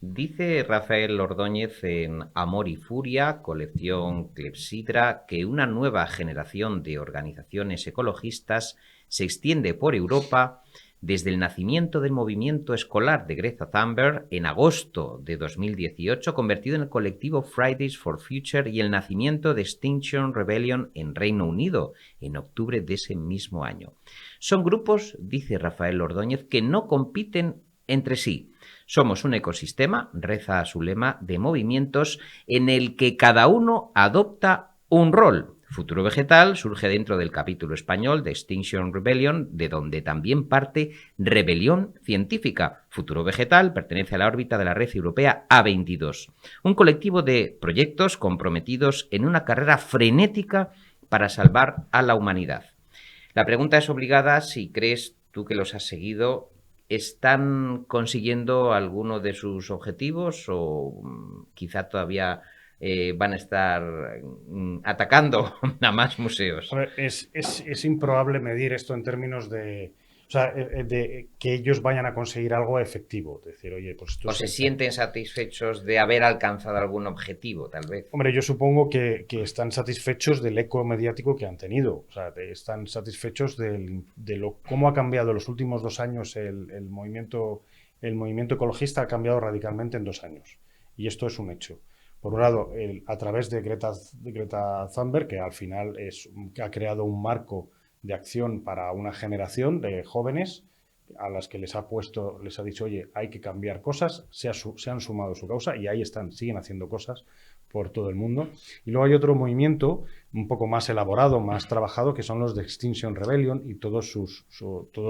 Dice Rafael Ordóñez en Amor y Furia, colección Clepsidra, que una nueva generación de organizaciones ecologistas se extiende por Europa desde el nacimiento del movimiento escolar de Greta Thunberg en agosto de 2018, convertido en el colectivo Fridays for Future, y el nacimiento de Extinction Rebellion en Reino Unido en octubre de ese mismo año. Son grupos, dice Rafael Ordóñez, que no compiten entre sí. Somos un ecosistema, reza su lema, de movimientos en el que cada uno adopta un rol. Futuro Vegetal surge dentro del capítulo español de Extinction Rebellion, de donde también parte Rebelión Científica. Futuro Vegetal pertenece a la órbita de la red europea A22, un colectivo de proyectos comprometidos en una carrera frenética para salvar a la humanidad. La pregunta es obligada si crees, tú que los has seguido, ¿están consiguiendo alguno de sus objetivos o quizá todavía van a estar atacando a más museos? A ver, es improbable medir esto en términos de, o sea, de que ellos vayan a conseguir algo efectivo. Es decir, oye, pues esto ¿O se sienten satisfechos de haber alcanzado algún objetivo, tal vez? Hombre, yo supongo que están satisfechos del eco mediático que han tenido. O sea, están satisfechos cómo ha cambiado en los últimos 2 años el movimiento ecologista. Ha cambiado radicalmente en 2 años. Y esto es un hecho. Por un lado, a través de Greta Thunberg, que al final ha creado un marco de acción para una generación de jóvenes a las que les ha dicho, oye, hay que cambiar cosas, se han sumado a su causa y ahí están, siguen haciendo cosas por todo el mundo. Y luego hay otro movimiento un poco más elaborado, más trabajado, que son los de Extinction Rebellion y todas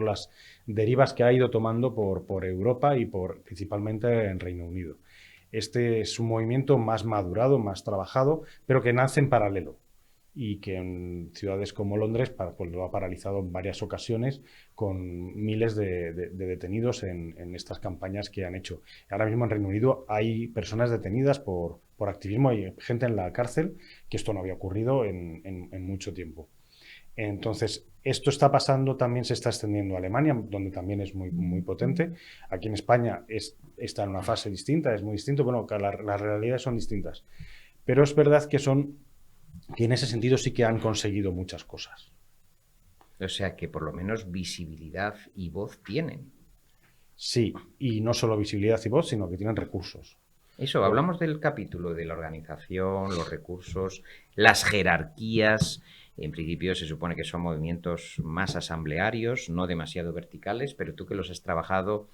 las derivas que ha ido tomando por Europa y principalmente en Reino Unido. Este es un movimiento más madurado, más trabajado, pero que nace en paralelo y que en ciudades como Londres pues lo ha paralizado en varias ocasiones con miles de detenidos en estas campañas que han hecho. Ahora mismo en Reino Unido hay personas detenidas por activismo, hay gente en la cárcel, que esto no había ocurrido en mucho tiempo. Entonces, esto está pasando, también se está extendiendo a Alemania, donde también es muy, muy potente. Aquí en España está en una fase distinta, es muy distinto. Bueno, las realidades son distintas. Pero es verdad que en ese sentido sí que han conseguido muchas cosas. O sea que por lo menos visibilidad y voz tienen. Sí, y no solo visibilidad y voz, sino que tienen recursos. Eso, hablamos del capítulo de la organización, los recursos, las jerarquías. En principio se supone que son movimientos más asamblearios, no demasiado verticales, pero tú que los has trabajado,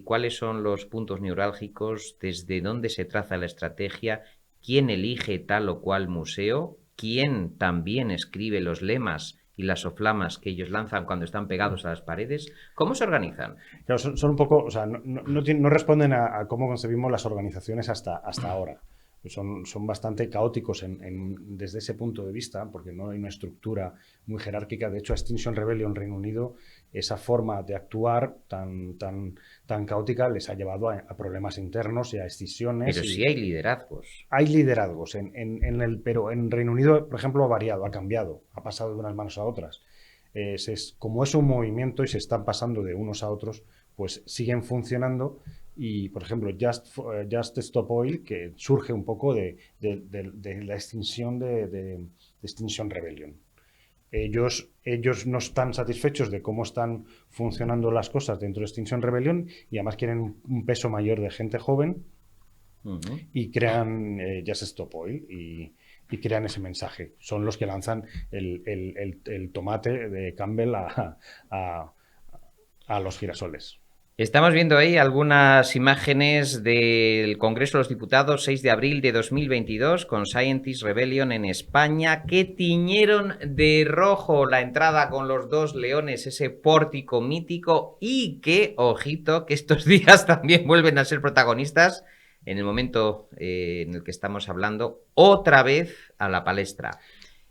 ¿cuáles son los puntos neurálgicos? ¿Desde dónde se traza la estrategia? ¿Quién elige tal o cual museo? ¿Quién también escribe los lemas y las soflamas que ellos lanzan cuando están pegados a las paredes? ¿Cómo se organizan? Claro, son un poco, o sea, no responden a cómo concebimos las organizaciones hasta ahora. Son bastante caóticos desde ese punto de vista, porque no hay una estructura muy jerárquica. De hecho, a Extinction Rebellion Reino Unido, esa forma de actuar tan caótica les ha llevado a problemas internos y a escisiones. Pero sí hay liderazgos. Hay liderazgos, pero en Reino Unido, por ejemplo, ha variado, ha cambiado, ha pasado de unas manos a otras. Como es un movimiento y se están pasando de unos a otros, pues siguen funcionando. Y, por ejemplo, Just Stop Oil, que surge un poco de la extinción de Extinction Rebellion. Ellos no están satisfechos de cómo están funcionando las cosas dentro de Extinction Rebellion y además quieren un peso mayor de gente joven y crean Just Stop Oil y crean ese mensaje. Son los que lanzan el tomate de Campbell a los girasoles. Estamos viendo ahí algunas imágenes del Congreso de los Diputados, 6 de abril de 2022, con Scientist Rebellion en España, que tiñeron de rojo la entrada con los 2 leones, ese pórtico mítico, y que, ojito, que estos días también vuelven a ser protagonistas en el momento en el que estamos hablando, otra vez a la palestra.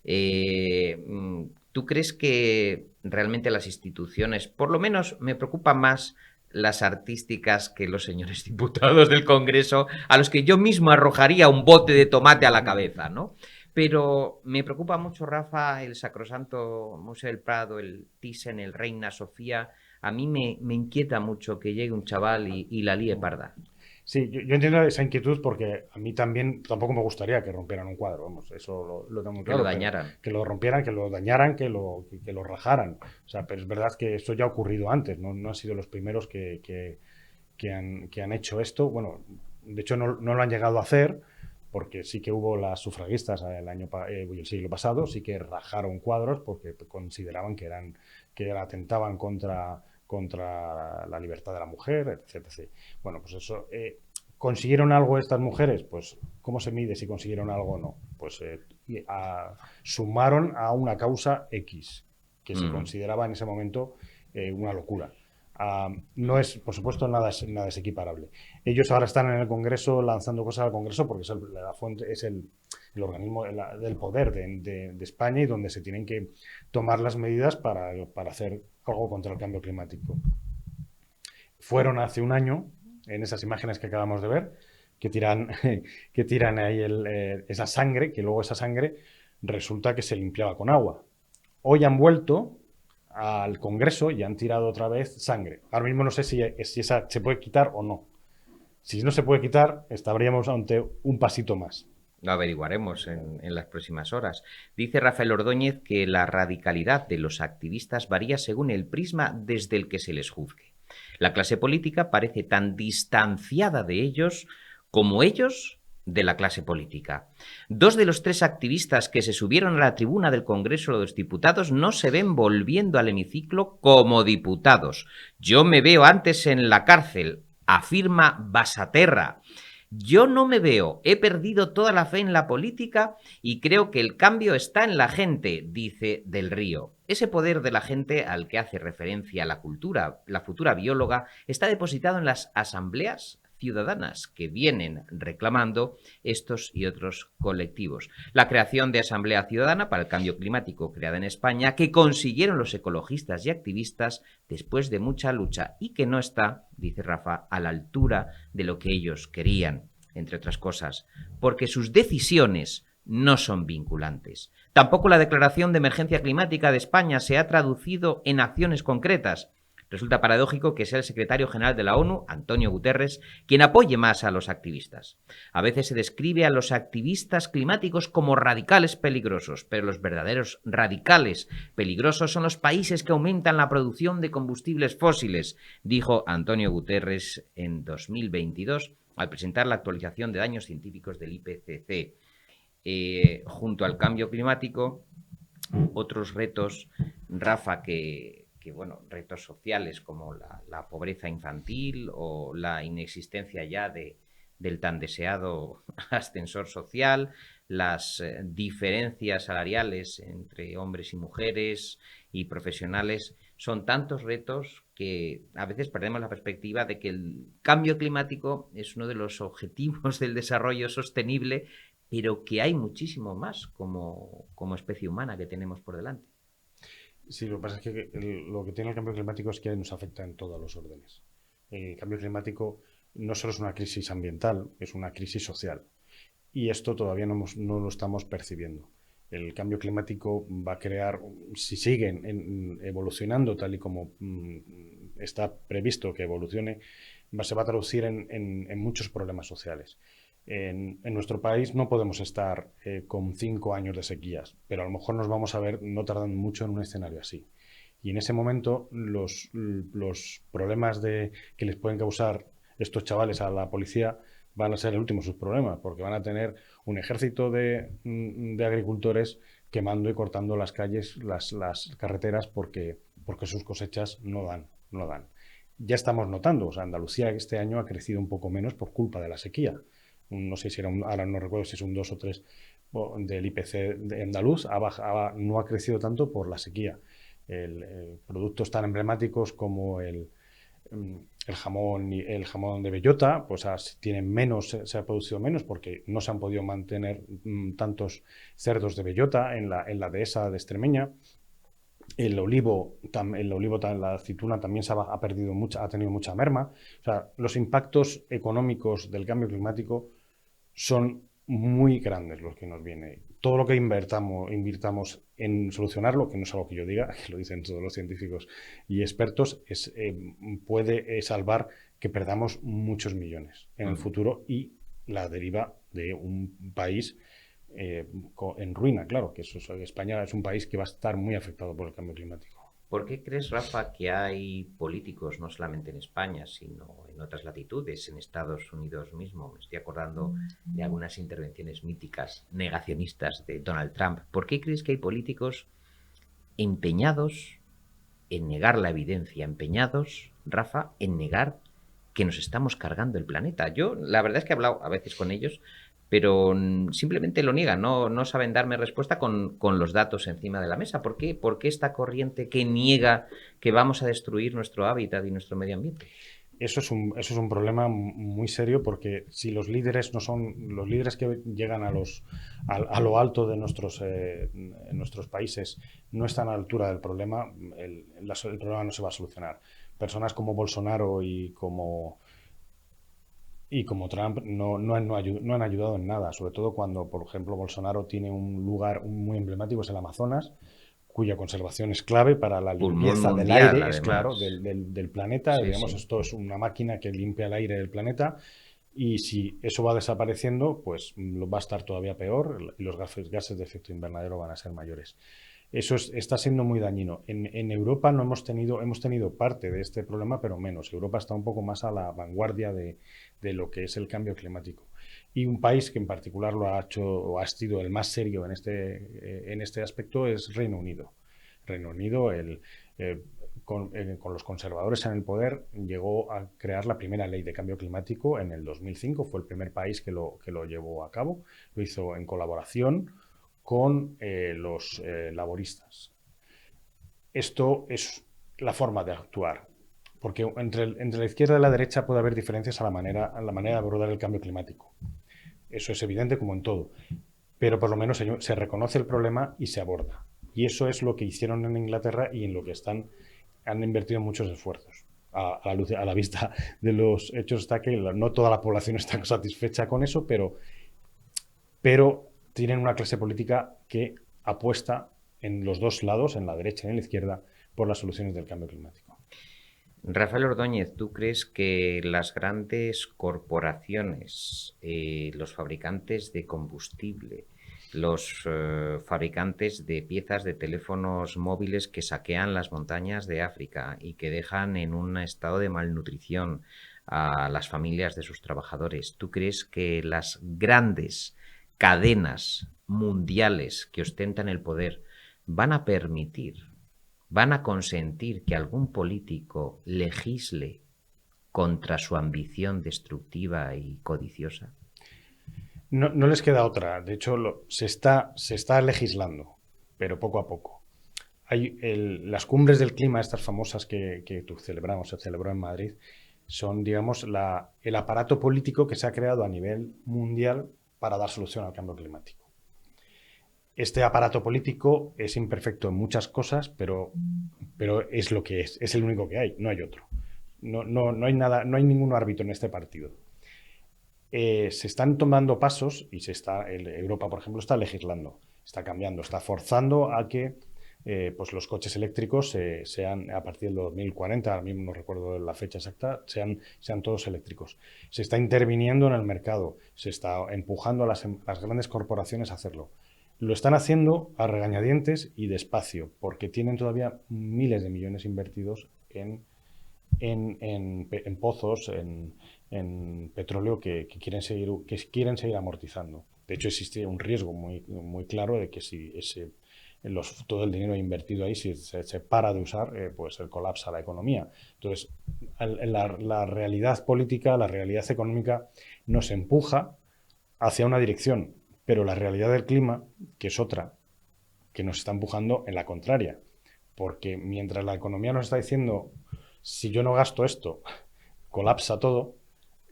¿Tú crees que realmente las instituciones, por lo menos me preocupa más las artísticas que los señores diputados del Congreso, a los que yo mismo arrojaría un bote de tomate a la cabeza, ¿no? Pero me preocupa mucho, Rafa, el sacrosanto Museo del Prado, el Thyssen, el Reina Sofía. A mí me inquieta mucho que llegue un chaval y la líe parda. Sí, yo entiendo esa inquietud porque a mí también tampoco me gustaría que rompieran un cuadro, vamos, eso lo tengo muy Que claro, lo pero dañaran. que lo rompieran, que lo dañaran, que lo rajaran. O sea, pero es verdad que eso ya ha ocurrido antes, no han sido los primeros que han hecho esto. Bueno, de hecho no lo han llegado a hacer porque sí que hubo las sufragistas el siglo pasado, sí que rajaron cuadros porque consideraban que atentaban contra la libertad de la mujer, etc. Bueno, pues eso. ¿Consiguieron algo estas mujeres? Pues, ¿cómo se mide si consiguieron algo o no? Pues sumaron a una causa X, que se consideraba en ese momento una locura. No es, por supuesto, nada es equiparable. Ellos ahora están en el Congreso lanzando cosas al Congreso porque la fuente es el organismo del poder de España y donde se tienen que tomar las medidas para hacer algo contra el cambio climático. Fueron hace un año, en esas imágenes que acabamos de ver, que tiran ahí esa sangre, que luego esa sangre resulta que se limpiaba con agua. Hoy han vuelto al Congreso y han tirado otra vez sangre. Ahora mismo no sé si esa se puede quitar o no. Si no se puede quitar, estaríamos ante un pasito más. Lo averiguaremos en las próximas horas. Dice Rafael Ordóñez que la radicalidad de los activistas varía según el prisma desde el que se les juzgue. La clase política parece tan distanciada de ellos como ellos de la clase política. 2 de los 3 activistas que se subieron a la tribuna del Congreso de los Diputados no se ven volviendo al hemiciclo como diputados. Yo me veo antes en la cárcel, afirma Basaterra. Yo no me veo, he perdido toda la fe en la política y creo que el cambio está en la gente, dice Del Río. Ese poder de la gente al que hace referencia la futura bióloga, está depositado en las asambleas ciudadanas que vienen reclamando estos y otros colectivos. La creación de Asamblea Ciudadana para el Cambio Climático, creada en España, que consiguieron los ecologistas y activistas después de mucha lucha y que no está, dice Rafa, a la altura de lo que ellos querían, entre otras cosas, porque sus decisiones no son vinculantes. Tampoco la Declaración de Emergencia Climática de España se ha traducido en acciones concretas. Resulta paradójico que sea el secretario general de la ONU, Antonio Guterres, quien apoye más a los activistas. A veces se describe a los activistas climáticos como radicales peligrosos, pero los verdaderos radicales peligrosos son los países que aumentan la producción de combustibles fósiles, dijo Antonio Guterres en 2022 al presentar la actualización de daños científicos del IPCC. Junto al cambio climático, otros retos, Rafa, bueno, retos sociales como la pobreza infantil o la inexistencia ya del tan deseado ascensor social, las diferencias salariales entre hombres y mujeres y profesionales, son tantos retos que a veces perdemos la perspectiva de que el cambio climático es uno de los objetivos del desarrollo sostenible, pero que hay muchísimo más como especie humana que tenemos por delante. Sí, lo que pasa es que lo que tiene el cambio climático es que nos afecta en todos los órdenes. El cambio climático no solo es una crisis ambiental, es una crisis social. Y esto todavía no lo estamos percibiendo. El cambio climático va a crear, si siguen evolucionando tal y como está previsto que evolucione, se va a traducir en muchos problemas sociales. En nuestro país no podemos estar con 5 años de sequías, pero a lo mejor nos vamos a ver no tardando mucho en un escenario así. Y en ese momento los problemas que les pueden causar estos chavales a la policía van a ser el último de sus problemas, porque van a tener un ejército de agricultores quemando y cortando las calles, las carreteras, porque sus cosechas no dan. Ya estamos notando, o sea, Andalucía este año ha crecido un poco menos por culpa de la sequía. No sé si era ahora no recuerdo si es un 2 o 3 del IPC de andaluz, no ha crecido tanto por la sequía. Productos tan emblemáticos como el jamón de bellota, pues se ha producido menos porque no se han podido mantener tantos cerdos de bellota en la dehesa de Extremeña. La aceituna también ha perdido ha tenido mucha merma. O sea, los impactos económicos del cambio climático son muy grandes los que nos viene. Todo lo que invirtamos en solucionarlo, que no es algo que yo diga, que lo dicen todos los científicos y expertos, puede salvar que perdamos muchos millones en el futuro y la deriva de un país en ruina, claro, que España es un país que va a estar muy afectado por el cambio climático. ¿Por qué crees, Rafa, que hay políticos, no solamente en España, sino en otras latitudes, en Estados Unidos mismo? Me estoy acordando de algunas intervenciones míticas negacionistas de Donald Trump. ¿Por qué crees que hay políticos empeñados en negar la evidencia, empeñados, Rafa, en negar que nos estamos cargando el planeta? Yo, la verdad es que he hablado a veces con ellos, pero simplemente lo niegan, no saben darme respuesta con los datos encima de la mesa. ¿Por qué esta corriente que niega que vamos a destruir nuestro hábitat y nuestro medio ambiente? Eso es un problema muy serio, porque si los líderes no son los líderes que llegan a lo alto de nuestros países, no están a la altura del problema, el problema no se va a solucionar. Personas como Bolsonaro y como Trump no han ayudado en nada, sobre todo cuando, por ejemplo, Bolsonaro tiene un lugar muy emblemático, es el Amazonas, cuya conservación es clave para la Pulmón limpieza del mundial, aire, es además. claro, del planeta. Sí, Digamos, sí. esto es una máquina que limpia el aire del planeta, y si eso va desapareciendo, pues va a estar todavía peor y los gases de efecto invernadero van a ser mayores. Está siendo muy dañino. En Europa no hemos tenido parte de este problema, pero menos. Europa está un poco más a la vanguardia de lo que es el cambio climático. Y un país que en particular lo ha hecho o ha sido el más serio en este aspecto es Reino Unido. Reino Unido, con los conservadores en el poder, llegó a crear la primera ley de cambio climático en el 2005. Fue el primer país que lo llevó a cabo. Lo hizo en colaboración con los laboristas. Esto es la forma de actuar, porque entre la izquierda y la derecha puede haber diferencias a la manera de abordar el cambio climático. Eso es evidente, como en todo, pero por lo menos se reconoce el problema y se aborda. Y eso es lo que hicieron en Inglaterra y en lo que han invertido muchos esfuerzos. A la vista de los hechos está que no toda la población está satisfecha con eso, pero tienen una clase política que apuesta en los dos lados, en la derecha y en la izquierda, por las soluciones del cambio climático. Rafael Ordóñez, ¿tú crees que las grandes corporaciones, los fabricantes de combustible, los fabricantes de piezas de teléfonos móviles que saquean las montañas de África y que dejan en un estado de malnutrición a las familias de sus trabajadores, ¿tú crees que las grandes cadenas mundiales que ostentan el poder van a consentir que algún político legisle contra su ambición destructiva y codiciosa? No les queda otra. De hecho, se está legislando, pero poco a poco. Las cumbres del clima, estas famosas que se celebró en Madrid, son, digamos, el aparato político que se ha creado a nivel mundial para dar solución al cambio climático. Este aparato político es imperfecto en muchas cosas, pero es lo que es el único que hay, no hay otro. No hay nada, no hay ningún árbitro en este partido. Se están tomando pasos y Europa, por ejemplo, está legislando, está cambiando, está forzando a que pues los coches eléctricos sean, a partir del 2040, ahora mismo no recuerdo la fecha exacta, sean todos eléctricos. Se está interviniendo en el mercado, se está empujando a las grandes corporaciones a hacerlo. Lo están haciendo a regañadientes y despacio, porque tienen todavía miles de millones invertidos en pozos, en petróleo que quieren seguir amortizando. De hecho, existe un riesgo muy, muy claro de que si todo el dinero invertido ahí, si se para de usar, pues colapsa la economía. Entonces, la realidad política, la realidad económica nos empuja hacia una dirección, pero la realidad del clima, que es otra, que nos está empujando en la contraria. Porque mientras la economía nos está diciendo, si yo no gasto esto, colapsa todo,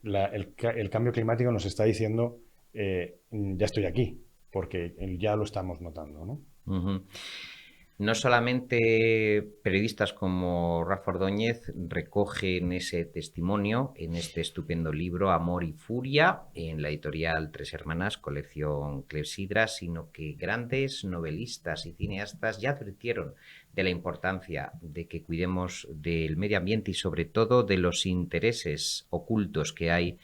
el cambio climático nos está diciendo, ya estoy aquí, porque ya lo estamos notando, ¿no? Uh-huh. No solamente periodistas como Rafa Ordóñez recogen ese testimonio en este estupendo libro Amor y Furia, en la editorial Tres Hermanas, colección Clepsidra, sino que grandes novelistas y cineastas ya advirtieron de la importancia de que cuidemos del medio ambiente y sobre todo de los intereses ocultos que hay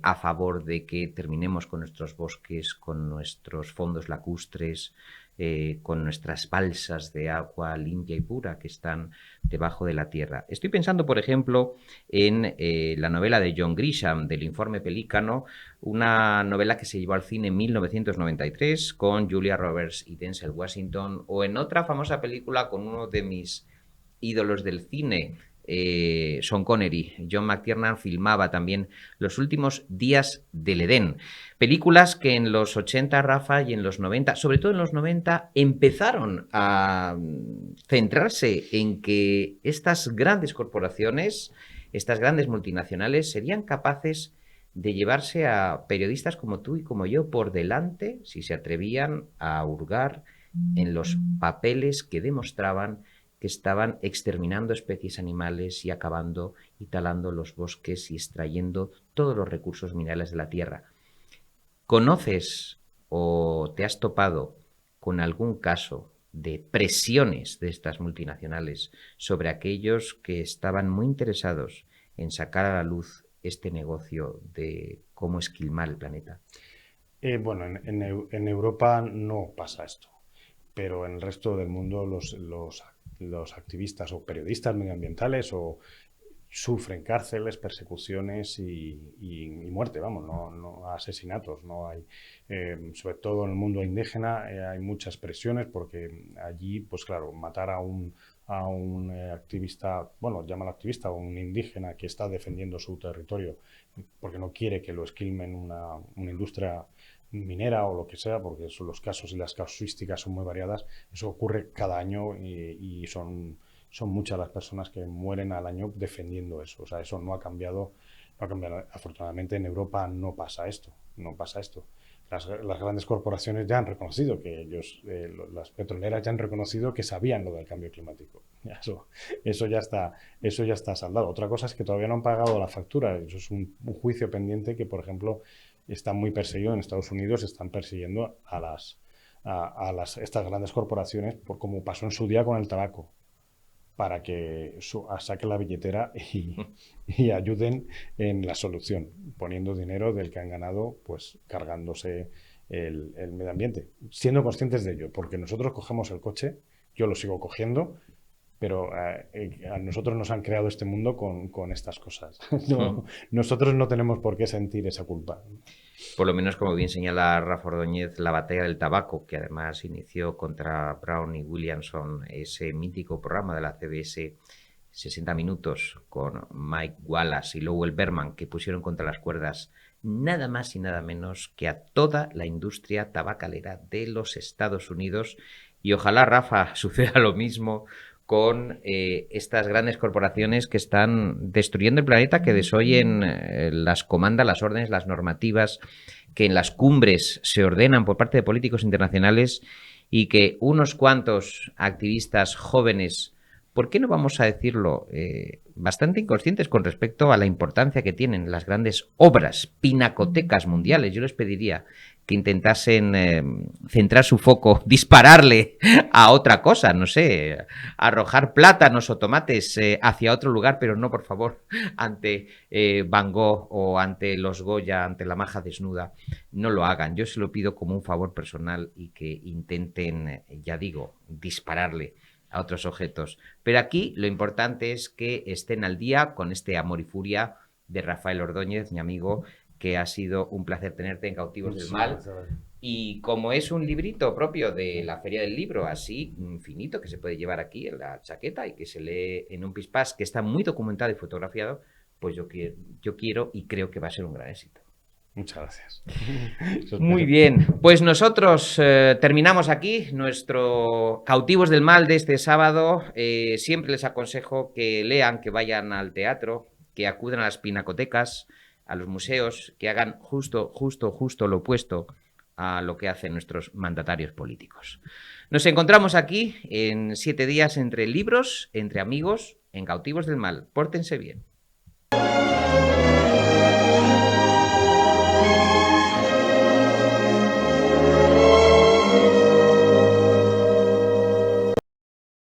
a favor de que terminemos con nuestros bosques, con nuestros fondos lacustres, con nuestras balsas de agua limpia y pura que están debajo de la tierra. Estoy pensando, por ejemplo, en la novela de John Grisham, del Informe Pelícano, una novela que se llevó al cine en 1993 con Julia Roberts y Denzel Washington, o en otra famosa película con uno de mis ídolos del cine, Sean Connery. John McTiernan filmaba también Los últimos días del Edén. Películas que en los 80, Rafa, y en los 90, sobre todo en los 90, empezaron a centrarse en que estas grandes corporaciones, estas grandes multinacionales, serían capaces de llevarse a periodistas como tú y como yo por delante si se atrevían a hurgar en los papeles que demostraban que estaban exterminando especies animales y acabando y talando los bosques y extrayendo todos los recursos minerales de la tierra. ¿Conoces o te has topado con algún caso de presiones de estas multinacionales sobre aquellos que estaban muy interesados en sacar a la luz este negocio de cómo esquilmar el planeta? Bueno, en Europa no pasa esto, pero en el resto del mundo los activistas o periodistas medioambientales sufren cárceles, persecuciones y muerte, vamos, no asesinatos, no hay, sobre todo en el mundo indígena hay muchas presiones porque allí, pues claro, matar a un activista, bueno, llaman activista, o un indígena que está defendiendo su territorio porque no quiere que lo esquilmen una industria minera o lo que sea, porque son los casos y las casuísticas son muy variadas. Eso ocurre cada año y son muchas las personas que mueren al año defendiendo eso. O sea, eso no ha cambiado. Afortunadamente en Europa no pasa esto. Las grandes corporaciones ya han reconocido que ellos, las petroleras ya han reconocido que sabían lo del cambio climático. Eso ya está saldado. Otra cosa es que todavía no han pagado la factura. Eso es un juicio pendiente que, por ejemplo, está muy perseguido en Estados Unidos. Están persiguiendo a estas grandes corporaciones, por como pasó en su día con el tabaco, para que saquen la billetera y ayuden en la solución, poniendo dinero del que han ganado, pues cargándose el medio ambiente, siendo conscientes de ello, porque nosotros cogemos el coche, yo lo sigo cogiendo, pero a nosotros nos han creado este mundo con estas cosas. Nosotros no tenemos por qué sentir esa culpa. Por lo menos, como bien señala Rafa Ordóñez, la batalla del tabaco, que además inició contra Brown y Williamson, ese mítico programa de la CBS, 60 minutos, con Mike Wallace y Lowell Berman, que pusieron contra las cuerdas nada más y nada menos que a toda la industria tabacalera de los Estados Unidos. Y ojalá, Rafa, suceda lo mismo con estas grandes corporaciones que están destruyendo el planeta, que desoyen las comandas, las órdenes, las normativas que en las cumbres se ordenan por parte de políticos internacionales, y que unos cuantos activistas jóvenes, ¿por qué no vamos a decirlo? Bastante inconscientes con respecto a la importancia que tienen las grandes obras, pinacotecas mundiales. Yo les pediría que intentasen centrar su foco, dispararle a otra cosa, no sé, arrojar plátanos o tomates hacia otro lugar, pero no, por favor, ante Van Gogh o ante los Goya, ante la maja desnuda. No lo hagan. Yo se lo pido como un favor personal, y que intenten, ya digo, dispararle a otros objetos. Pero aquí lo importante es que estén al día con este Amor y Furia de Rafael Ordóñez, mi amigo, que ha sido un placer tenerte en Cautivos del Mal. Y como es un librito propio de la Feria del Libro, así finito, que se puede llevar aquí en la chaqueta y que se lee en un pispás, que está muy documentado y fotografiado, pues yo quiero y creo que va a ser un gran éxito. Muchas gracias. Muy bien, pues nosotros terminamos aquí nuestro Cautivos del Mal de este sábado. Siempre les aconsejo que lean, que vayan al teatro, que acudan a las pinacotecas, a los museos, que hagan justo lo opuesto a lo que hacen nuestros mandatarios políticos. Nos encontramos aquí en 7 días entre libros, entre amigos, en Cautivos del Mal. Pórtense bien.